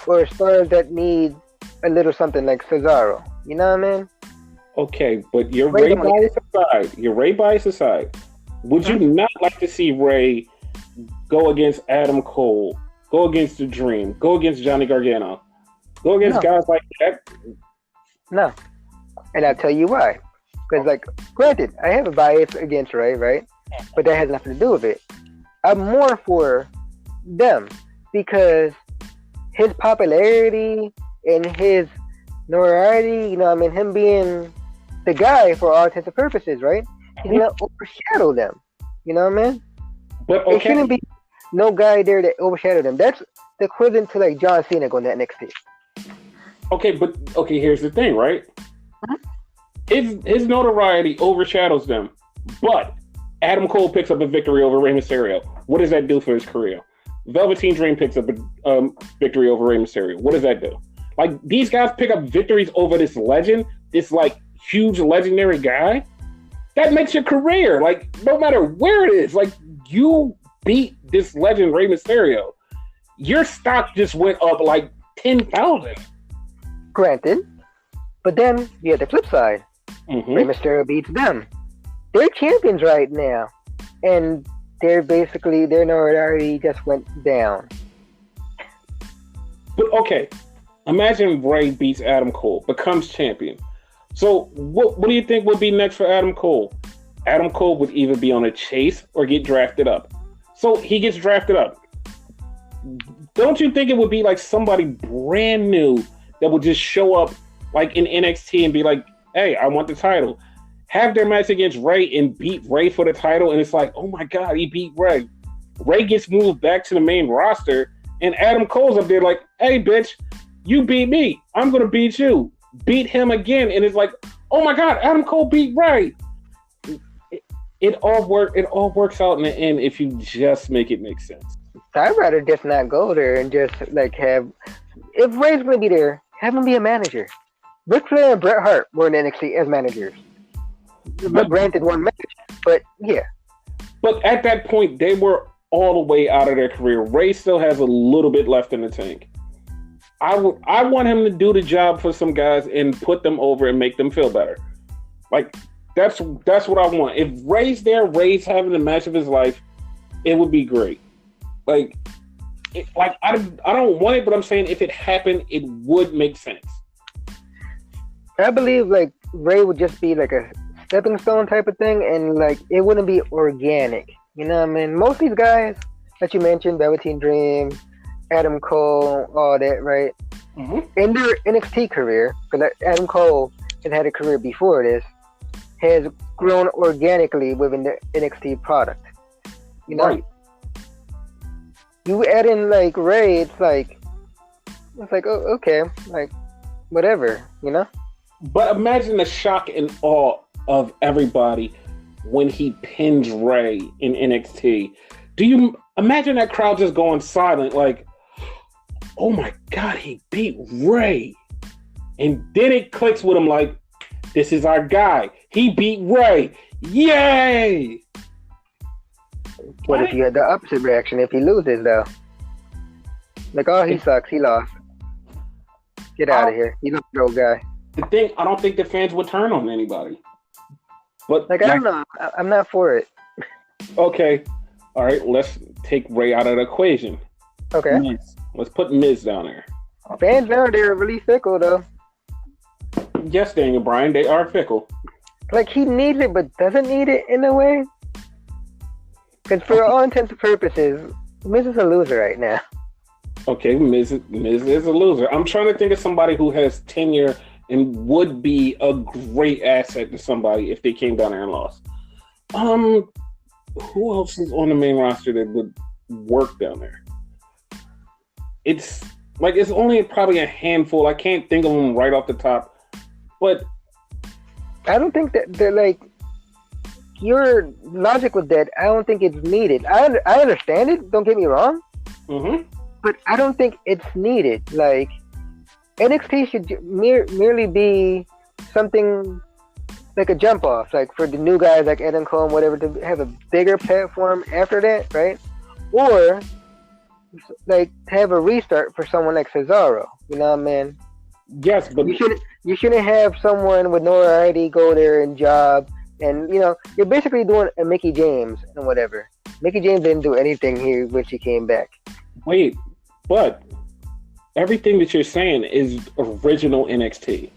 or stars that need a little something like Cesaro. You know what I mean? Okay, but your Rey bias aside, would you not like to see Rey go against Adam Cole, go against The Dream, go against Johnny Gargano, go against guys like that? No. And I'll tell you why. Because, like, granted, I have a bias against Rey, right? But that has nothing to do with it. I'm more for them because his popularity and his notoriety, you know what I mean, him being the guy for all intents and purposes, right? He's going to overshadow them. You know what I mean? But okay. There shouldn't be no guy there that overshadow them. That's the equivalent to, like, John Cena going to NXT. Okay, here's the thing, right? His notoriety overshadows them, but Adam Cole picks up a victory over Rey Mysterio. What does that do for his career? Velveteen Dream picks up a victory over Rey Mysterio. What does that do? Like, these guys pick up victories over this legend, this like huge legendary guy. That makes your career, like, no matter where it is, like, you beat this legend Rey Mysterio, your stock just went up like 10,000. Granted, but then you have the flip side. Rey Mysterio beats them. They're champions right now, and their notoriety just went down. But okay, imagine Rey beats Adam Cole, becomes champion. So what do you think would be next for Adam Cole? Adam Cole would either be on a chase or get drafted up. So he gets drafted up. Don't you think it would be like somebody brand new that would just show up like in NXT and be like, hey, I want the title. Have their match against Rey and beat Rey for the title, and it's like, oh my God, he beat Rey. Rey gets moved back to the main roster, and Adam Cole's up there like, hey, bitch, you beat me. I'm going to beat you. Beat him again. And it's like, oh my God, Adam Cole beat Rey. It all works out in the end if you just make it make sense. I'd rather just not go there and just like have, if Rey's going to be there, have him be a manager. Ric Flair and Bret Hart were in NXT as managers. But granted, one match, but yeah. But at that point, they were all the way out of their career. Rey still has a little bit left in the tank. I want him to do the job for some guys and put them over and make them feel better. Like, that's what I want. If Rey's there, Rey's having the match of his life, it would be great. Like I don't want it, but I'm saying if it happened, it would make sense. I believe like Rey would just be like a stepping stone type of thing, and like it wouldn't be organic. You know what I mean? Most of these guys that you mentioned, Velveteen Dream, Adam Cole, all that, right? In their NXT career, because Adam Cole has had a career before this, has grown organically within the NXT product. You know? Right. You add in like Rey, it's like, oh, okay, like whatever, you know? But imagine the shock and awe of everybody when he pins Ray in NXT. Do you imagine that crowd just going silent like, oh my God, he beat Ray. And then it clicks with him like, this is our guy. He beat Ray. Yay! What if you had the opposite reaction if he loses, though? Like, oh, he sucks. He lost. Get out of here. He's a pro guy. The thing, I don't think the fans would turn on anybody. But like, I don't know. I'm not for it. Okay. All right. Let's take Ray out of the equation. Okay. Miz. Let's put Miz down there. Fans now, they're really fickle, though. Yes, Daniel Bryan, they are fickle. Like, he needs it, but doesn't need it in a way. Because for all intents and purposes, Miz is a loser right now. Okay, Miz is a loser. I'm trying to think of somebody who has tenure and would be a great asset to somebody if they came down there and lost. Who else is on the main roster that would work down there? It's only probably a handful. I can't think of them right off the top. But I don't think that they're like your logic with that. I don't think it's needed. I understand it. Don't get me wrong. Mm-hmm. But I don't think it's needed. Like NXT should merely be something like a jump off, like for the new guys like Adam Cole and whatever, to have a bigger platform after that, right? Or like to have a restart for someone like Cesaro. You know what I mean? Yes, but you shouldn't have someone with notoriety go there and job, and you're basically doing a Mickie James and whatever. Mickie James didn't do anything here when she came back. Wait, but everything that you're saying is original NXT.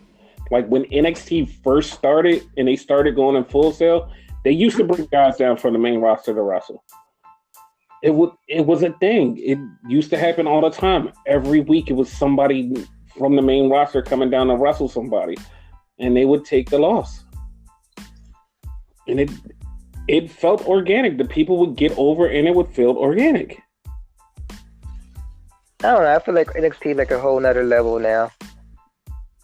Like when NXT first started and they started going in Full Sail, they used to bring guys down from the main roster to wrestle. It was a thing. It used to happen all the time. Every week it was somebody from the main roster coming down to wrestle somebody, and they would take the loss. And it felt organic. The people would get over, and it would feel organic. I don't know. I feel like NXT is like a whole nother level now.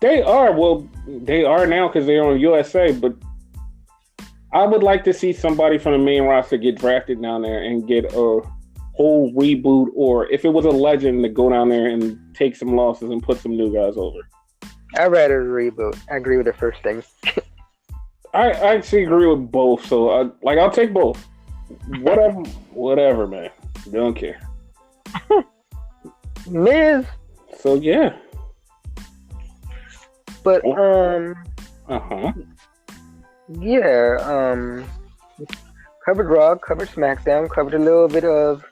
They are. Well, they are now because they're on USA, but I would like to see somebody from the main roster get drafted down there and get a whole reboot, or if it was a legend, to go down there and take some losses and put some new guys over. I'd rather reboot. I agree with the first thing. I actually agree with both, so I'll take both. Whatever, man. Don't care. Miz. So yeah. But yeah. Covered Raw, covered SmackDown, covered a little bit of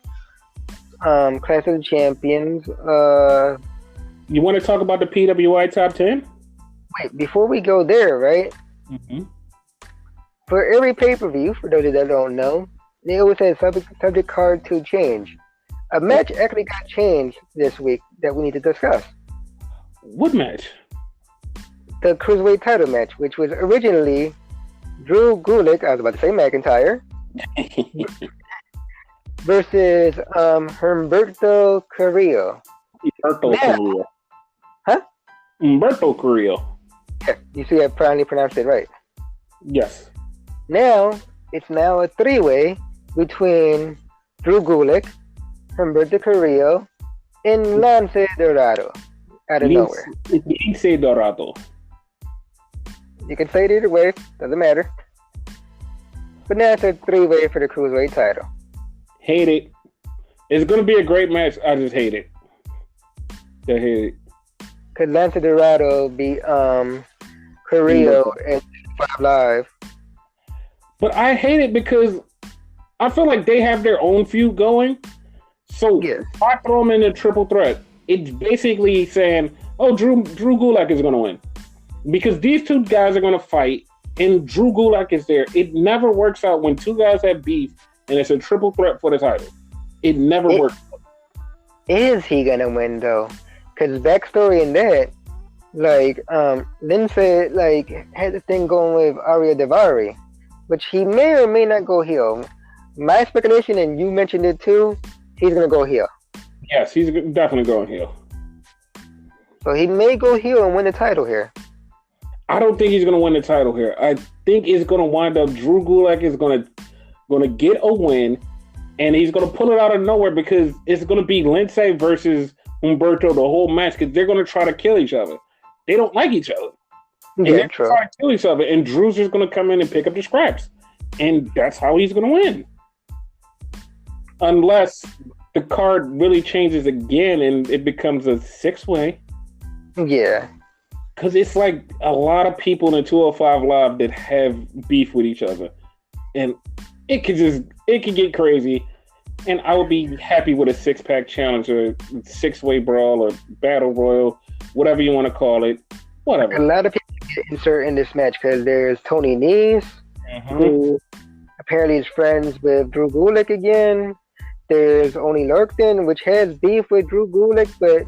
Clash of the Champions. You want to talk about the PWI Top 10? Wait, before we go there, right? Mm-hmm. For every pay-per-view, for those that don't know, they always have subject card to change. A match actually got changed this week that we need to discuss. What match? The Cruiserweight title match, which was originally Drew Gulak, I was about to say McIntyre, versus Humberto Carrillo. Carrillo. Huh? Humberto Carrillo. Yeah, you see I finally pronounced it right. Yes. Now, it's now a three-way between Drew Gulak, Humberto Carrillo, and Lance Dorado out of nowhere. Lince Dorado. You can say it either way, doesn't matter. But now it's a three-way for the Cruiserweight title. Hate it. It's going to be a great match. I just hate it. I hate it. Because Lance Dorado beat Carrillo at 5 Live. But I hate it because I feel like they have their own feud going. So if I throw them in a triple threat, it's basically saying, oh, Drew Gulak is going to win. Because these two guys are going to fight, and Drew Gulak is there. It never works out when two guys have beef, and it's a triple threat for the title. It never works. Is he going to win, though? Because backstory in that, like, Lince, like, had the thing going with Arya Daivari, which he may or may not go heel. My speculation, and you mentioned it too, he's going to go heel. Yes, he's definitely going heel. So he may go heel and win the title here. I don't think he's going to win the title here. I think it's going to wind up Drew Gulak is going to get a win, and he's going to pull it out of nowhere because it's going to be Lindsay versus Humberto the whole match because they're going to try to kill each other. They don't like each other. And they're trying to kill each other, and Drew's just going to come in and pick up the scraps. And that's how he's going to win. Unless the card really changes again and it becomes a 6-way. Yeah. Because it's like a lot of people in the 205 Live that have beef with each other. And it could get crazy. And I would be happy with a 6-pack challenge or 6-way brawl or battle royal, whatever you want to call it. Whatever. A lot of people get inserted in this match because there's Tony Nese, who apparently is friends with Drew Gulak again. There's Oni Lurkton, which has beef with Drew Gulak, but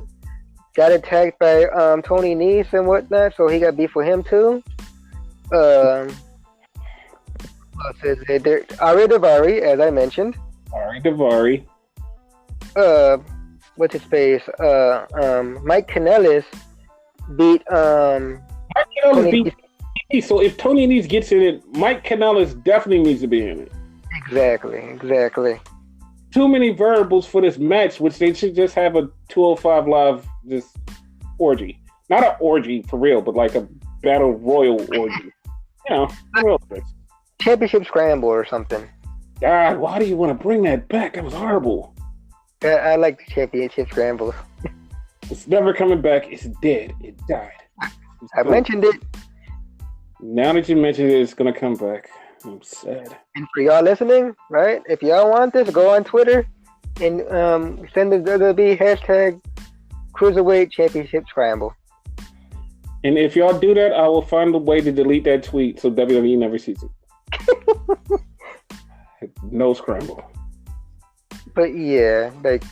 got attacked by Tony Nese and whatnot, so he got beef with him too. What is it? There, Ari Daivari, as I mentioned. Ari Daivari. What's his face? Mike Kanellis beat Mike Kanellis beat. So if Tony Nese gets in it, Mike Kanellis definitely needs to be in it. Exactly. Too many variables for this match, which they should just have a 205 Live just orgy. Not an orgy for real, but like a battle royal orgy. You know, real things. Championship scramble or something. God, why do you want to bring that back? That was horrible. I like the championship scrambles. It's never coming back. It's dead. It died. I mentioned it. Now that you mentioned it, it's going to come back. I'm sad. And for y'all listening, right? If y'all want this, go on Twitter and send the WWE hashtag Cruiserweight Championship Scramble. And if y'all do that, I will find a way to delete that tweet so WWE never sees it. No scramble. But yeah, like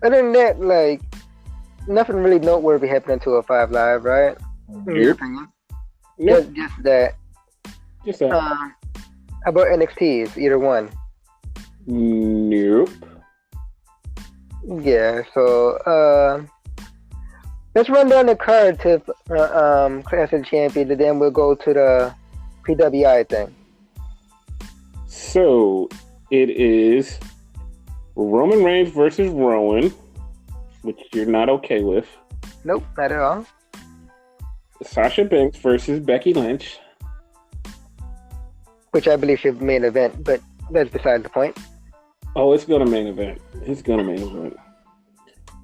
other than that, like nothing really noteworthy happened on 205 Live, right? Yep. Just that. How about NXTs? Either one? Nope. Yeah. So let's run down the card to Clash of Champions, and then we'll go to the PWI thing. So it is Roman Reigns versus Rowan, which you're not okay with. Nope, not at all. Sasha Banks versus Becky Lynch. Which I believe should be main event, but that's beside the point. Oh, it's going to main event.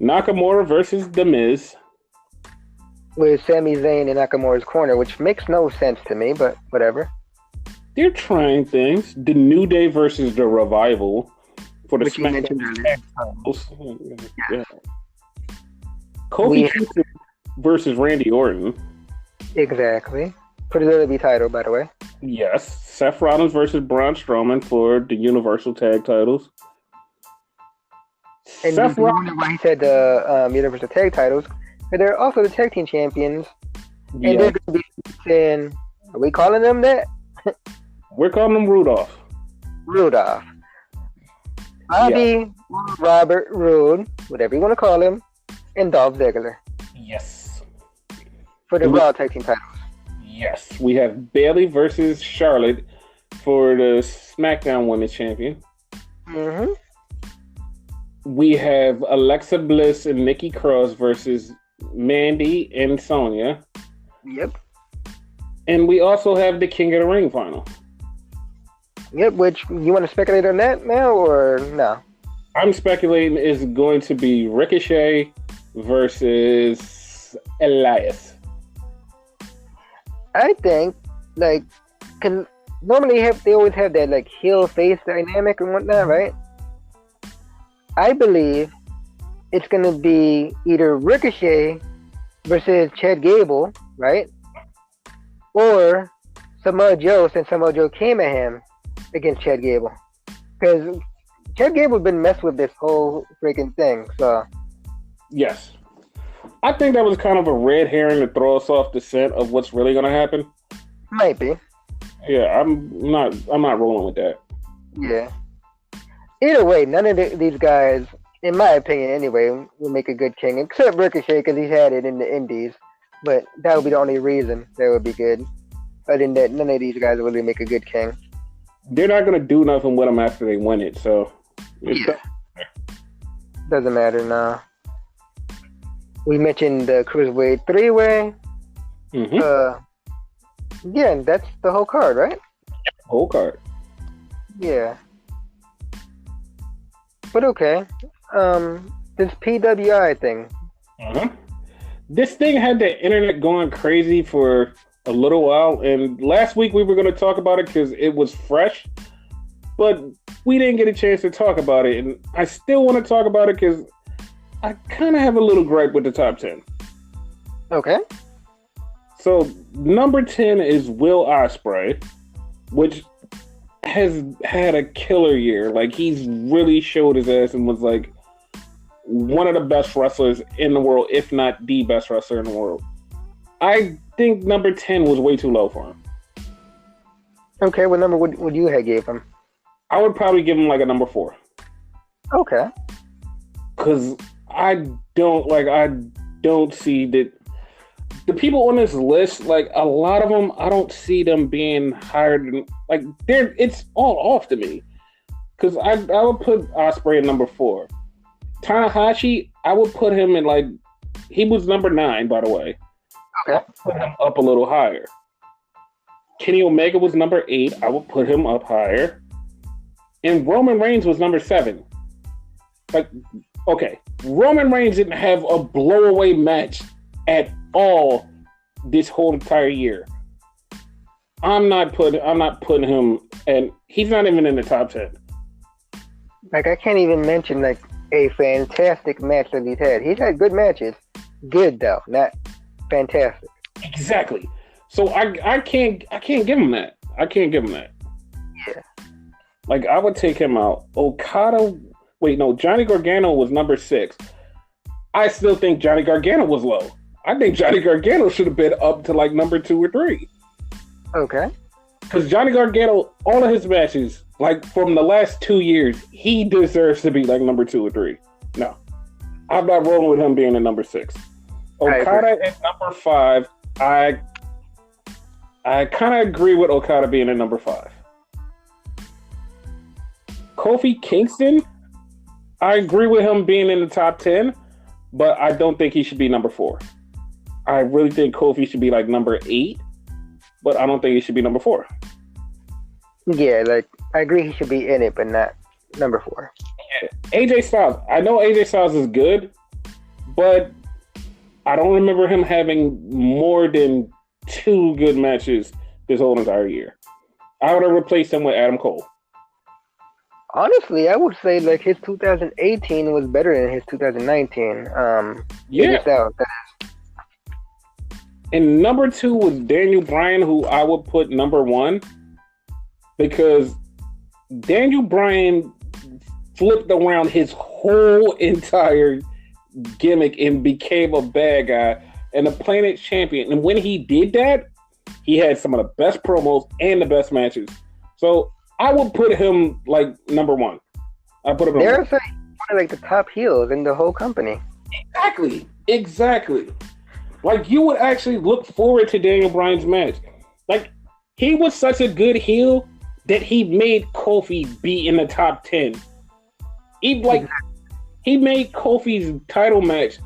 Nakamura versus The Miz. With Sami Zayn in Nakamura's corner, which makes no sense to me, but whatever. They're trying things. The New Day versus The Revival for the SmackDown tag titles. Yeah. Kofi Kingston versus Randy Orton. Exactly. For the WWE title, by the way. Yes. Seth Rollins versus Braun Strowman for the Universal Tag titles. And Seth Rollins, why he said the Universal Tag titles, but they're also the tag team champions. Yeah. And they're going to be saying, are we calling them that? We're calling them Rudolph. Bobby, Robert, Roode, whatever you want to call him, and Dolph Ziggler. Yes. For the Raw tag team titles. Yes. We have Bayley versus Charlotte for the SmackDown Women's Champion. Mm-hmm. We have Alexa Bliss and Nikki Cross versus Mandy and Sonya. Yep. And we also have the King of the Ring final. Yep, which you want to speculate on that now or no? I'm speculating it's going to be Ricochet versus Elias. I think, like, normally they always have that, like, heel-face dynamic and whatnot, right? I believe it's going to be either Ricochet versus Chad Gable, right? Or Samoa Joe, since Samoa Joe came at him against Chad Gable. Because Chad Gable's been messed with this whole freaking thing, so. Yes. I think that was kind of a red herring to throw us off the scent of what's really going to happen. Might be. Yeah, I'm not rolling with that. Yeah. Either way, none of these guys, in my opinion anyway, will make a good king, except Ricochet because he's had it in the Indies. But that would be the only reason that would be good. Other than that, none of these guys really make a good king. They're not going to do nothing with him after they win it, so Doesn't matter now. We mentioned the Cruiserweight 3-way. Yeah, and that's the whole card, right? Whole card. Yeah. But okay. This PWI thing. This thing had the internet going crazy for a little while, and last week we were going to talk about it because it was fresh, but we didn't get a chance to talk about it, and I still want to talk about it because I kind of have a little gripe with the top 10. Okay. So, number 10 is Will Ospreay, which has had a killer year. Like, he's really showed his ass and was like one of the best wrestlers in the world, if not the best wrestler in the world. I think number 10 was way too low for him. Okay, what number would you have gave him? I would probably give him like a number 4. Okay. Because I don't see that the people on this list, like a lot of them, I don't see them being higher than, like, it's all off to me. Because I would put Ospreay at number 4. Tanahashi, I would put him in like, he was number 9, by the way. Okay. Put him up a little higher. Kenny Omega was number 8. I would put him up higher. And Roman Reigns was number 7. Like, okay, Roman Reigns didn't have a blowaway match at all this whole entire year. I'm not putting him, and he's not even in the top 10. Like, I can't even mention like a fantastic match that he's had. He's had good matches. Good though, not fantastic. Exactly. So I can't give him that. I can't give him that. Yeah. Like, I would take him out. Johnny Gargano was number 6. I still think Johnny Gargano was low. I think Johnny Gargano should have been up to like number 2 or 3. Okay. Because Johnny Gargano, all of his matches, like from the last 2 years, he deserves to be like number 2 or 3. No. I'm not rolling with him being at number 6. Okada at number 5. I kind of agree with Okada being at number 5. Kofi Kingston, I agree with him being in the top 10, but I don't think he should be number 4. I really think Kofi should be like number 8, but I don't think he should be number 4. Yeah, like, I agree he should be in it, but not number 4. Yeah. AJ Styles. I know AJ Styles is good, but I don't remember him having more than 2 good matches this whole entire year. I would have replaced him with Adam Cole. Honestly, I would say like his 2018 was better than his 2019. Yeah. And number 2 was Daniel Bryan, who I would put number 1 because Daniel Bryan flipped around his whole entire gimmick and became a bad guy and a Planet Champion. And when he did that, he had some of the best promos and the best matches. So I would put him like number 1. I put him. They're one of like the top heels in the whole company. Exactly. Like, you would actually look forward to Daniel Bryan's match. Like, he was such a good heel that he made Kofi be in the top 10. He made Kofi's title match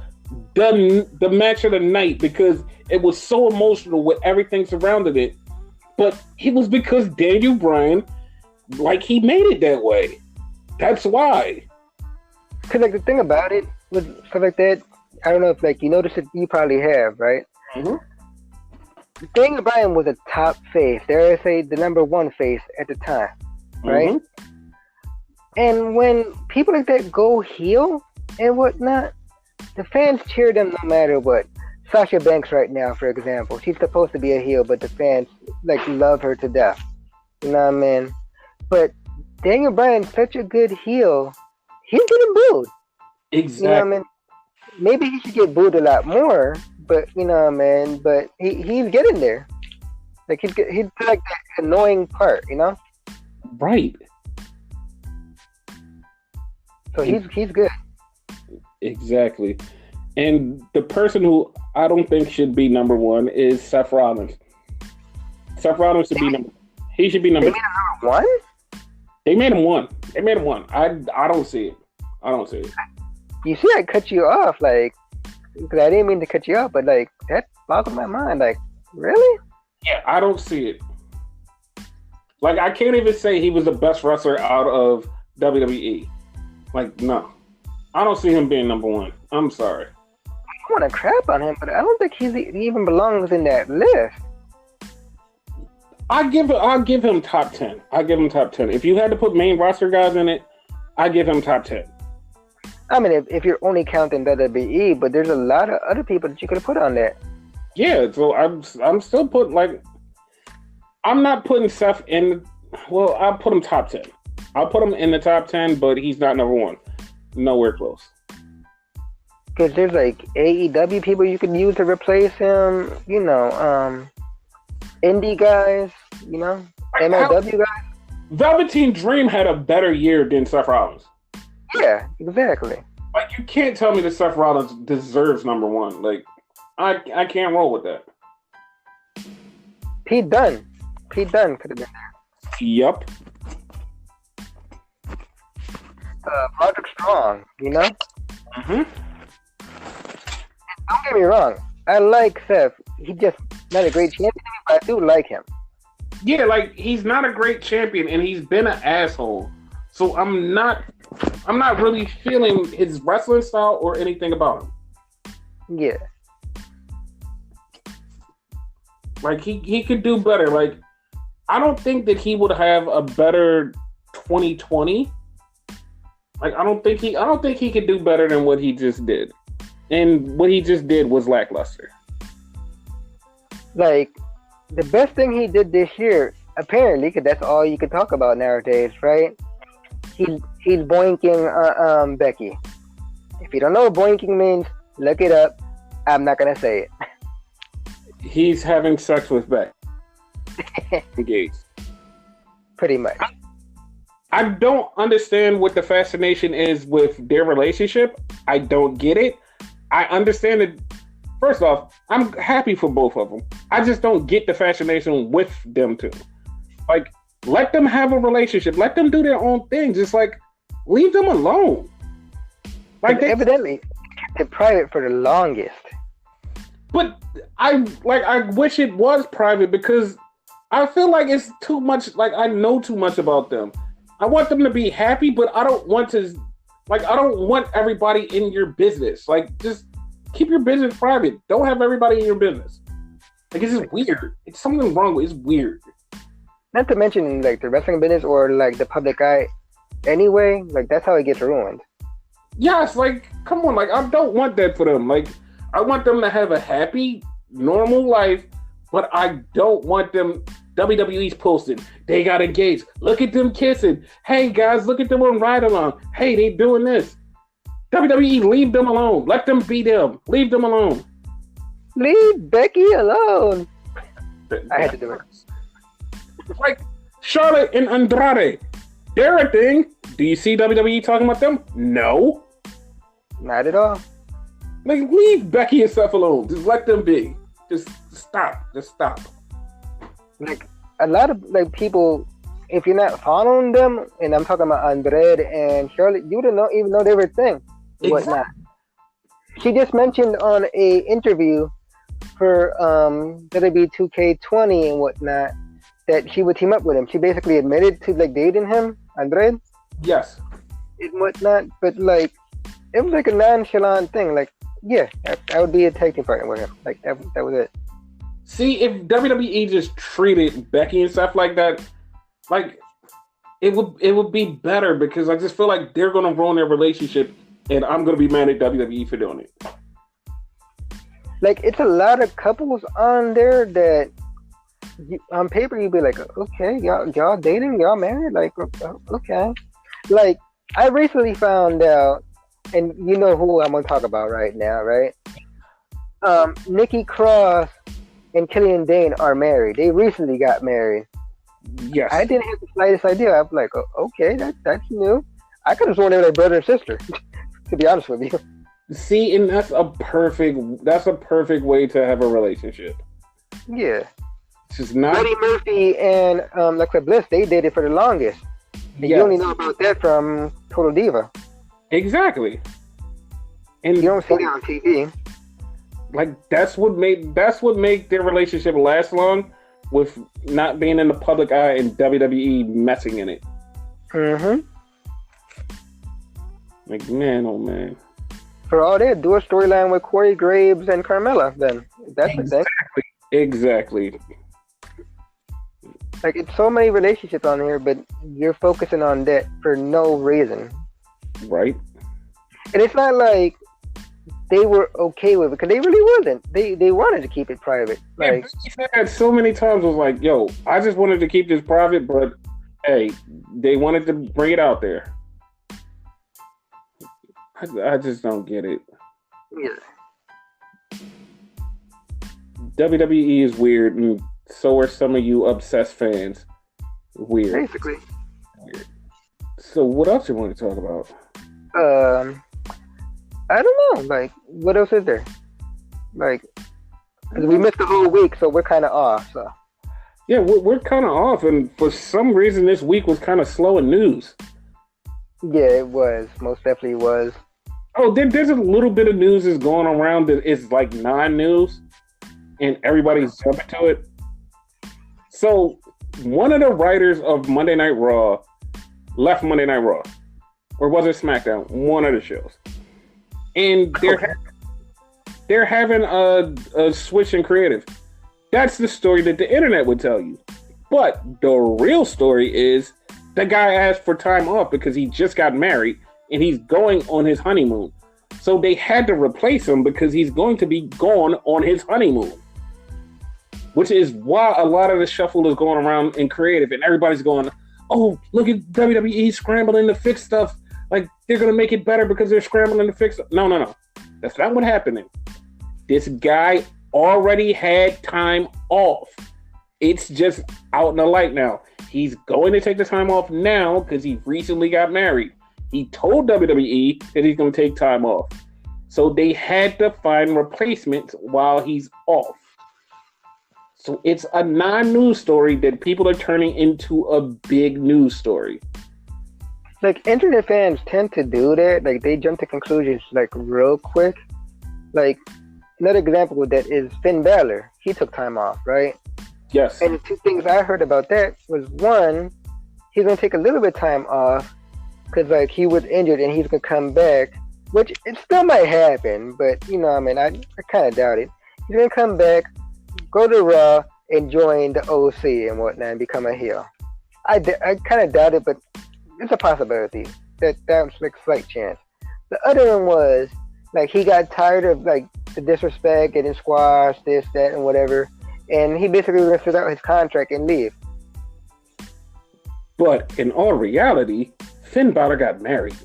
the match of the night because it was so emotional with everything surrounding it. But it was because Daniel Bryan, like, he made it that way. That's why. Because, like, the thing about it was stuff like that, I don't know if, like, you noticed it, you probably have, right? Mm-hmm. Daniel Bryan was a top face. Dare I say the number 1 face at the time, right? Mm-hmm. And when people like that go heel and whatnot, the fans cheer them no matter what. Sasha Banks right now, for example, she's supposed to be a heel, but the fans like love her to death. You know what I mean? But Daniel Bryan's such a good heel, he's getting booed. Exactly. You know what I mean? Maybe he should get booed a lot more, but you know what I mean? But he's getting there. Like he's like that annoying part, you know? Right. So he's good. Exactly. And the person who I don't think should be number one is Seth Rollins. Seth Rollins should be number. He should be number. They made him number one. They made him one. They made him one. I don't see it. I don't see it. You see, I cut you off, like, because I didn't mean to cut you off, but like that boggled my mind. Like, really? Yeah, I don't see it. Like, I can't even say he was the best wrestler out of WWE. Like, no, I don't see him being number one. I'm sorry. I want to crap on him, but I don't think he even belongs in that list. I'll give him top 10. I'll give him top 10. If you had to put main roster guys in it, I give him top 10. I mean, if you're only counting WWE, but there's a lot of other people that you could have put on there. Yeah, so I'm still putting, like, I'm not putting Seth in. Well, I'll put him top 10. I'll put him in the top 10, but he's not number one. Nowhere close. Because there's like AEW people you could use to replace him. You know, indie guys. You know, MLW guys. Velveteen Dream had a better year than Seth Rollins. Yeah, exactly. Like, you can't tell me that Seth Rollins deserves number one. Like, I can't roll with that. Pete Dunne could have been there. Yup. Roderick Strong, you know? Mm-hmm. Don't get me wrong. I like Seth. He's just not a great champion, but I do like him. Yeah, like, he's not a great champion, and he's been an asshole. So I'm not really feeling his wrestling style or anything about him. Yeah. Like, he could do better. Like, I don't think that he would have a better 2020. Like, I don't think he could do better than what he just did. And what he just did was lackluster. Like, the best thing he did this year, apparently, because that's all you can talk about nowadays, right? He's boinking Becky. If you don't know what boinking means, look it up. I'm not gonna say it. He's having sex with Becky. Engaged. Pretty much. I don't understand what the fascination is with their relationship. I don't get it. I understand that. First off, I'm happy for both of them. I just don't get the fascination with them two. Like, let them have a relationship. Let them do their own thing. Just, like, leave them alone. Like, evidently kept it private for the longest. But I wish it was private, because I feel like it's too much. Like, I know too much about them. I want them to be happy, but I don't want everybody in your business. Like, just keep your business private. Don't have everybody in your business. Like, it's just weird. It's something wrong with it. It's weird. Not to mention, like, the wrestling business or, like, the public eye anyway. Like, that's how it gets ruined. Yes, like, come on. Like, I don't want that for them. Like, I want them to have a happy, normal life, but I don't want them. WWE's posted. They got engaged. Look at them kissing. Hey, guys, look at them on Ride Along. Hey, they doing this. WWE, leave them alone. Let them be them. Leave them alone. Leave Becky alone. I had to do it. Like, Charlotte and Andrade. They're a thing. Do you see WWE talking about them? No. Not at all. Like, leave Becky and Seth alone. Just let them be. Just stop. Just stop. Like, a lot of, like, people, if you're not following them, and I'm talking about Andrade and Charlotte, you don't know, even know they were a thing. Exactly. Whatnot. She just mentioned on a interview for WWE 2K20 and whatnot that she would team up with him. She basically admitted to, like, dating him, Andrade. Yes. And whatnot, but, like, it was like a nonchalant thing. Like, yeah, I would be a tag team partner with him. Like, that was it. See, if WWE just treated Becky and stuff like that, like, it would be better, because I just feel like they're gonna ruin their relationship, and I'm gonna be mad at WWE for doing it. Like, it's a lot of couples on there that on paper you'd be like, okay, y'all dating, y'all married, like, okay. Like, I recently found out, and you know who I'm gonna talk about right now, right? Nikki Cross and Killian Dane are married. They recently got married. Yes. I didn't have the slightest idea. I was like, okay, that's new. I could have sworn they were like brother and sister, to be honest with you. See, and that's a perfect way to have a relationship. Yeah. It's just not. Buddy Murphy and Alexa Bliss, they did it for the longest. And you only know about that from Total Diva. Exactly. And you don't see that on TV. Like that's what made their relationship last long, with not being in the public eye and WWE messing in it. Mm-hmm. Like, man, oh man. For all that, do a storyline with Corey Graves and Carmella then. That's the thing. Exactly. Like, it's so many relationships on here, but you're focusing on that for no reason. Right. And it's not like they were okay with it, because they really wasn't. They wanted to keep it private. Like, he said that so many times, was like, yo, I just wanted to keep this private, but hey, they wanted to bring it out there. I just don't get it. Yeah. WWE is weird, and so are some of you obsessed fans. Weird. Basically. Weird. So what else you want to talk about? I don't know. Like, what else is there? Like, 'cause we missed the whole week, so we're kind of off. So. Yeah, we're kind of off, and for some reason this week was kind of slow in news. Yeah, it was. Most definitely was. Oh, there's a little bit of news that's going around that is like non-news, and everybody's jumping to it. So, one of the writers of Monday Night Raw left Monday Night Raw. Or was it SmackDown? One of the shows. And they're having a switch in creative. That's the story that the internet would tell you. But the real story is the guy asked for time off because he just got married and he's going on his honeymoon. So they had to replace him because he's going to be gone on his honeymoon. Which is why a lot of the shuffle is going around in creative, and everybody's going, oh, look at WWE scrambling to fix stuff. Like, they're going to make it better because they're scrambling to fix it. No. That's not what's happening. This guy already had time off. It's just out in the light now. He's going to take the time off now because he recently got married. He told WWE that he's going to take time off. So they had to find replacements while he's off. So it's a non-news story that people are turning into a big news story. Like, internet fans tend to do that. Like, they jump to conclusions, like, real quick. Like, another example of that is Finn Balor. He took time off, right? Yes. And the two things I heard about that was, one, he's going to take a little bit of time off because, like, he was injured and he's going to come back, which it still might happen, but, you know, I mean, I kind of doubt it. He's going to come back, go to Raw, and join the OC and whatnot and become a heel. I kind of doubt it, but it's a possibility. That's like a slight chance. The other one was, like, he got tired of, like, the disrespect, getting squashed, this, that, and whatever, and he basically was going to fit out his contract and leave. But in all reality, Finn Balor got married.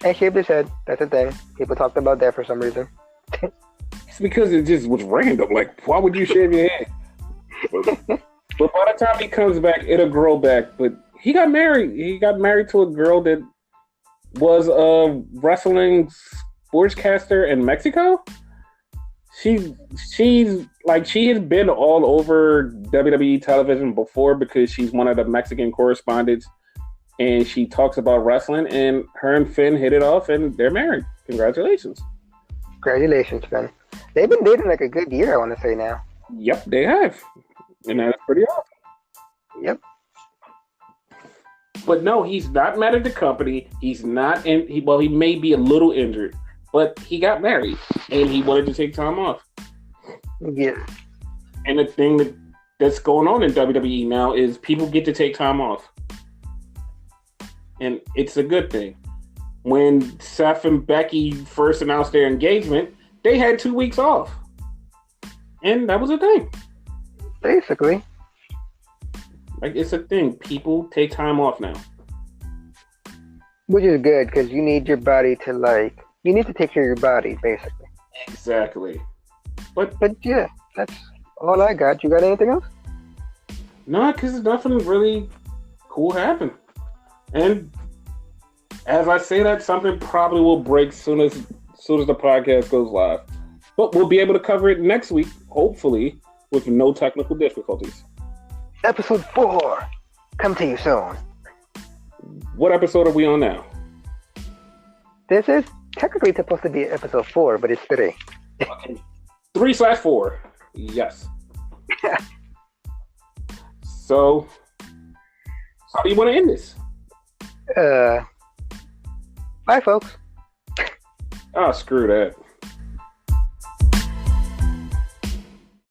And shaved his head. That's the thing. People talked about that for some reason. It's because it just was random. Like, why would you shave your head? But by the time he comes back, it'll grow back. But he got married. He got married to a girl that was a wrestling sportscaster in Mexico. She's like, she has been all over WWE television before because she's one of the Mexican correspondents, and she talks about wrestling, and her and Finn hit it off, and they're married. Congratulations. Congratulations, Finn. They've been dating like a good year, I want to say now. Yep, they have. And that's pretty awesome. Yep. But no, he's not mad at the company. He's not in. He may be a little injured, but he got married and he wanted to take time off. Yeah. And the thing that's going on in WWE now is people get to take time off, and it's a good thing. When Seth and Becky first announced their engagement, they had 2 weeks off, and that was a thing. Basically. Like, it's a thing. People take time off now. Which is good, because you need your body to, like, you need to take care of your body, basically. Exactly. But yeah, that's all I got. You got anything else? No, because nothing really cool happened. And as I say that, something probably will break soon as as soon as the podcast goes live. But we'll be able to cover it next week, hopefully, with no technical difficulties. Episode 4. Come to you soon. What episode are we on now? This is technically supposed to be episode 4, but it's 3. Okay. 3/4. Yes. So, how do you want to end this? Bye, folks. Ah, screw that.